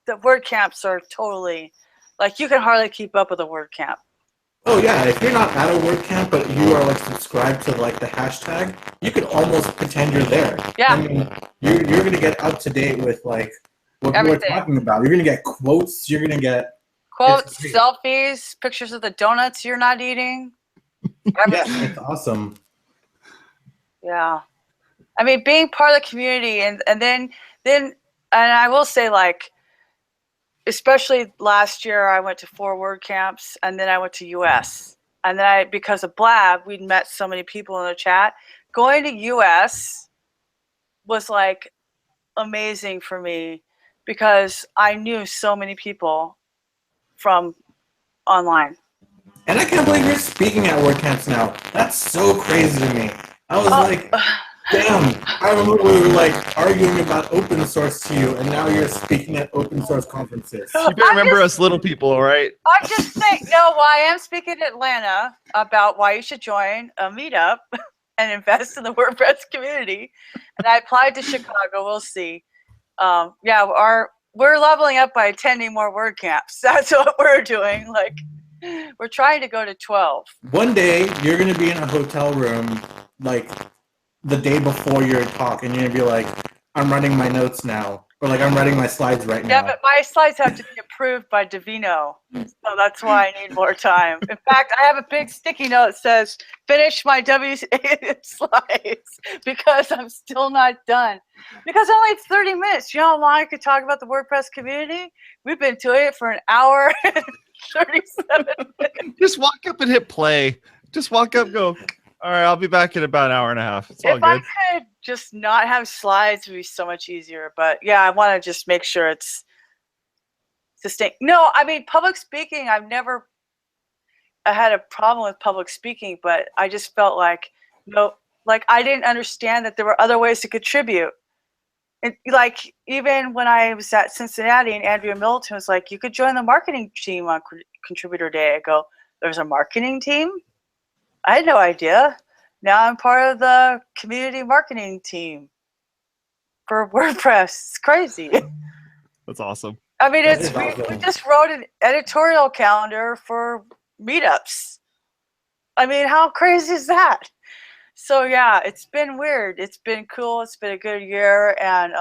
The WordCamps are totally, like, you can hardly keep up with a WordCamp. Oh yeah, if you're not at a WordCamp, but you are like subscribed to like the hashtag, you could almost pretend you're there. Yeah. I mean, you're gonna get up to date with like what people are talking about. You're gonna get quotes. You're gonna get quotes, selfies, pictures of the donuts you're not eating. Yeah, it's awesome. Yeah, I mean, being part of the community, and then I will say, like, especially last year, I went to 4 WordCamps, and then I went to US. And then because of Blab, we'd met so many people in the chat. Going to US was like amazing for me because I knew so many people from online. And I can't believe you're speaking at WordCamps now. That's so crazy to me. I was like, damn. I remember we were like arguing about open source to you, and now you're speaking at open source conferences. You better remember us little people, all right? I'm just saying, I am speaking at Atlanta about why you should join a meetup and invest in the WordPress community. And I applied to Chicago. We'll see. Yeah, we're leveling up by attending more WordCamps. That's what we're doing. Like, we're trying to go to 12. One day you're gonna be in a hotel room like the day before your talk, and you're gonna be like, "I'm writing my notes now," or like, "I'm writing my slides right now." Yeah, but my slides have to be approved by Davino, so that's why I need more time. In fact, I have a big sticky note that says, "Finish my slides," because I'm still not done. Because only 30 minutes. You know how long I could talk about the WordPress community? We've been doing it for an hour and 37 minutes. Just walk up and hit play. Just walk up, go. All right, I'll be back in about an hour and a half. It's all If I good. could just not have slides, it would be so much easier. But yeah, I want to just make sure it's sustained. No, I mean, public speaking, I had a problem with public speaking, but I just felt like, like I didn't understand that there were other ways to contribute. And like, even when I was at Cincinnati and Andrea Middleton was like, you could join the marketing team on Contributor Day. I go, there's a marketing team? I had no idea. Now I'm part of the community marketing team for WordPress. It's crazy. That's awesome. I mean, Awesome. we just wrote an editorial calendar for meetups. I mean, how crazy is that? So yeah, it's been weird. It's been cool. It's been a good year and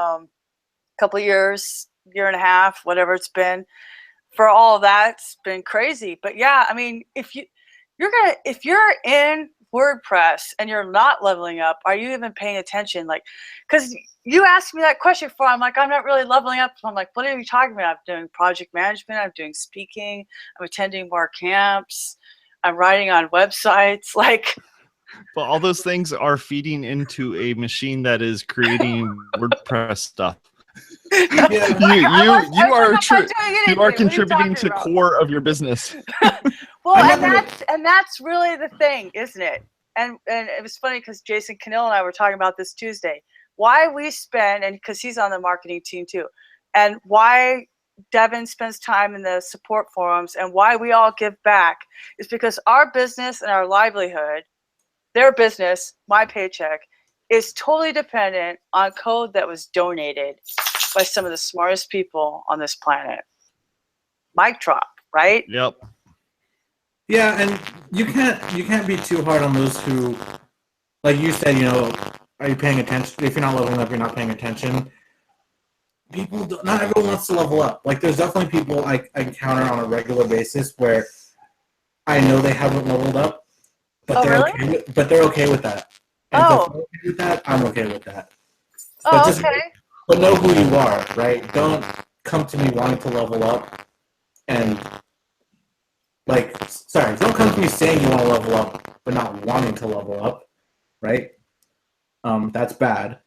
couple of years, year and a half, whatever it's been. For all of that, it's been crazy. But yeah, I mean, if you're in WordPress and you're not leveling up, are you even paying attention? Like, because you asked me that question before. I'm like, I'm not really leveling up. I'm like, what are you talking about? I'm doing project management. I'm doing speaking. I'm attending more camps. I'm writing on websites. Like, But all those things are feeding into a machine that is creating WordPress stuff. Yeah. You are you are contributing to core of your business. Well, I'm and that's really the thing, isn't it? And it was funny because Jason Cannell and I were talking about this Tuesday. Why we spend, and because he's on the marketing team too, and why Devin spends time in the support forums and why we all give back is because our business and our livelihood, their business, my paycheck, is totally dependent on code that was donated by some of the smartest people on this planet. Mic drop, right? Yep. Yeah, and you can't be too hard on those who, like you said, are you paying attention? If you're not leveling up, you're not paying attention. Not everyone wants to level up. Like, there's definitely people I encounter on a regular basis where I know they haven't leveled up, but they're okay with that. And if they're okay with that, I'm okay with that. But know who you are, right? Don't come to me wanting to level up and don't come to me saying you want to level up but not wanting to level up, right? That's bad.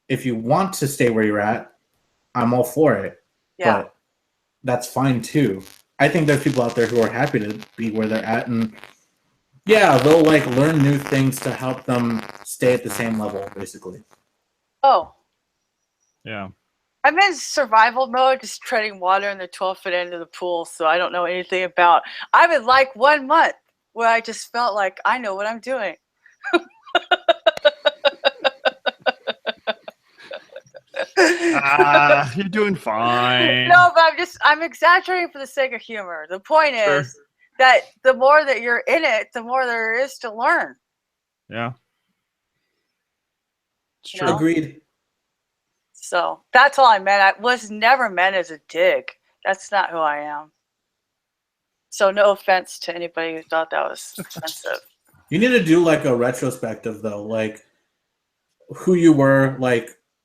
If you want to stay where you're at, I'm all for it. Yeah. But that's fine too. I think there's people out there who are happy to be where they're at, and yeah, they'll learn new things to help them stay at the same level, basically. Oh. Yeah. I'm in survival mode, just treading water in the 12-foot end of the pool, so I don't know anything about. I would like 1 month where I just felt like I know what I'm doing. You're doing fine. No, but I'm exaggerating for the sake of humor. The point is that the more that you're in it, the more there is to learn. Yeah. It's true. Agreed. So that's all I meant. I was never meant as a dig. That's not who I am. So no offense to anybody who thought that was offensive. You need to do a retrospective though, like who you were,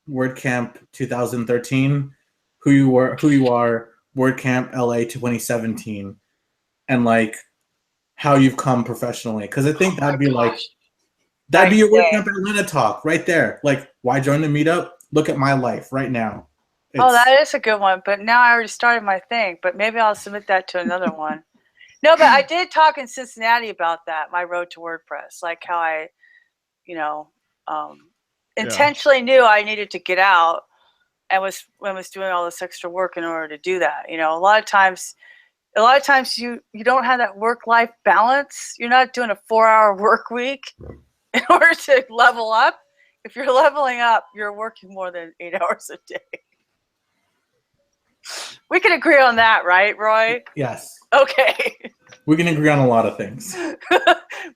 WordCamp 2013, who you are WordCamp LA 2017, and how you've come professionally. Because I think that'd be your WordCamp Atlanta talk right there. Why join the meetup? Look at my life right now. That is a good one. But now I already started my thing. But maybe I'll submit that to another one. No, but I did talk in Cincinnati about that, my road to WordPress, how I, intentionally knew I needed to get out and was doing all this extra work in order to do that. A lot of times you don't have that work-life balance. You're not doing a 4-hour work week in order to level up. If you're leveling up, you're working more than 8 hours a day. We can agree on that, right, Roy? Yes. Okay. We can agree on a lot of things.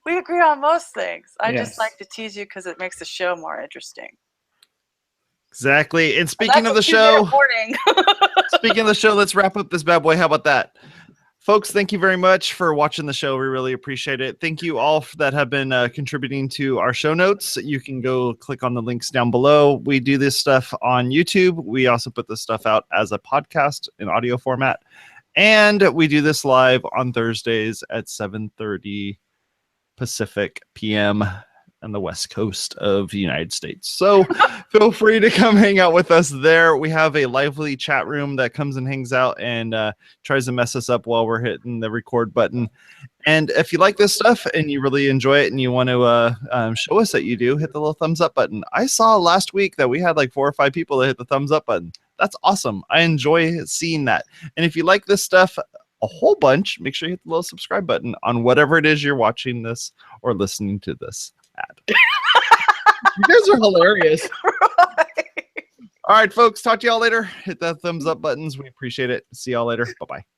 We agree on most things. I Yes. just like to tease you because it makes the show more interesting. Exactly. And speaking That's of the a show, 2-minute warning. speaking of the show, let's wrap up this bad boy. How about that? Folks, thank you very much for watching the show. We really appreciate it. Thank you all that have been contributing to our show notes. You can go click on the links down below. We do this stuff on YouTube. We also put this stuff out as a podcast in audio format. And we do this live on Thursdays at 7:30 Pacific PM on the West Coast of the United States. So feel free to come hang out with us there. We have a lively chat room that comes and hangs out and tries to mess us up while we're hitting the record button. And if you like this stuff and you really enjoy it and you want to show us that you do, hit the little thumbs up button. I saw last week that we had like 4 or 5 people that hit the thumbs up button. That's awesome. I enjoy seeing that. And if you like this stuff a whole bunch, make sure you hit the little subscribe button on whatever it is you're watching this or listening to this at. You guys are hilarious. Right. All right, folks. Talk to y'all later. Hit that thumbs up buttons. We appreciate it. See y'all later. Bye-bye.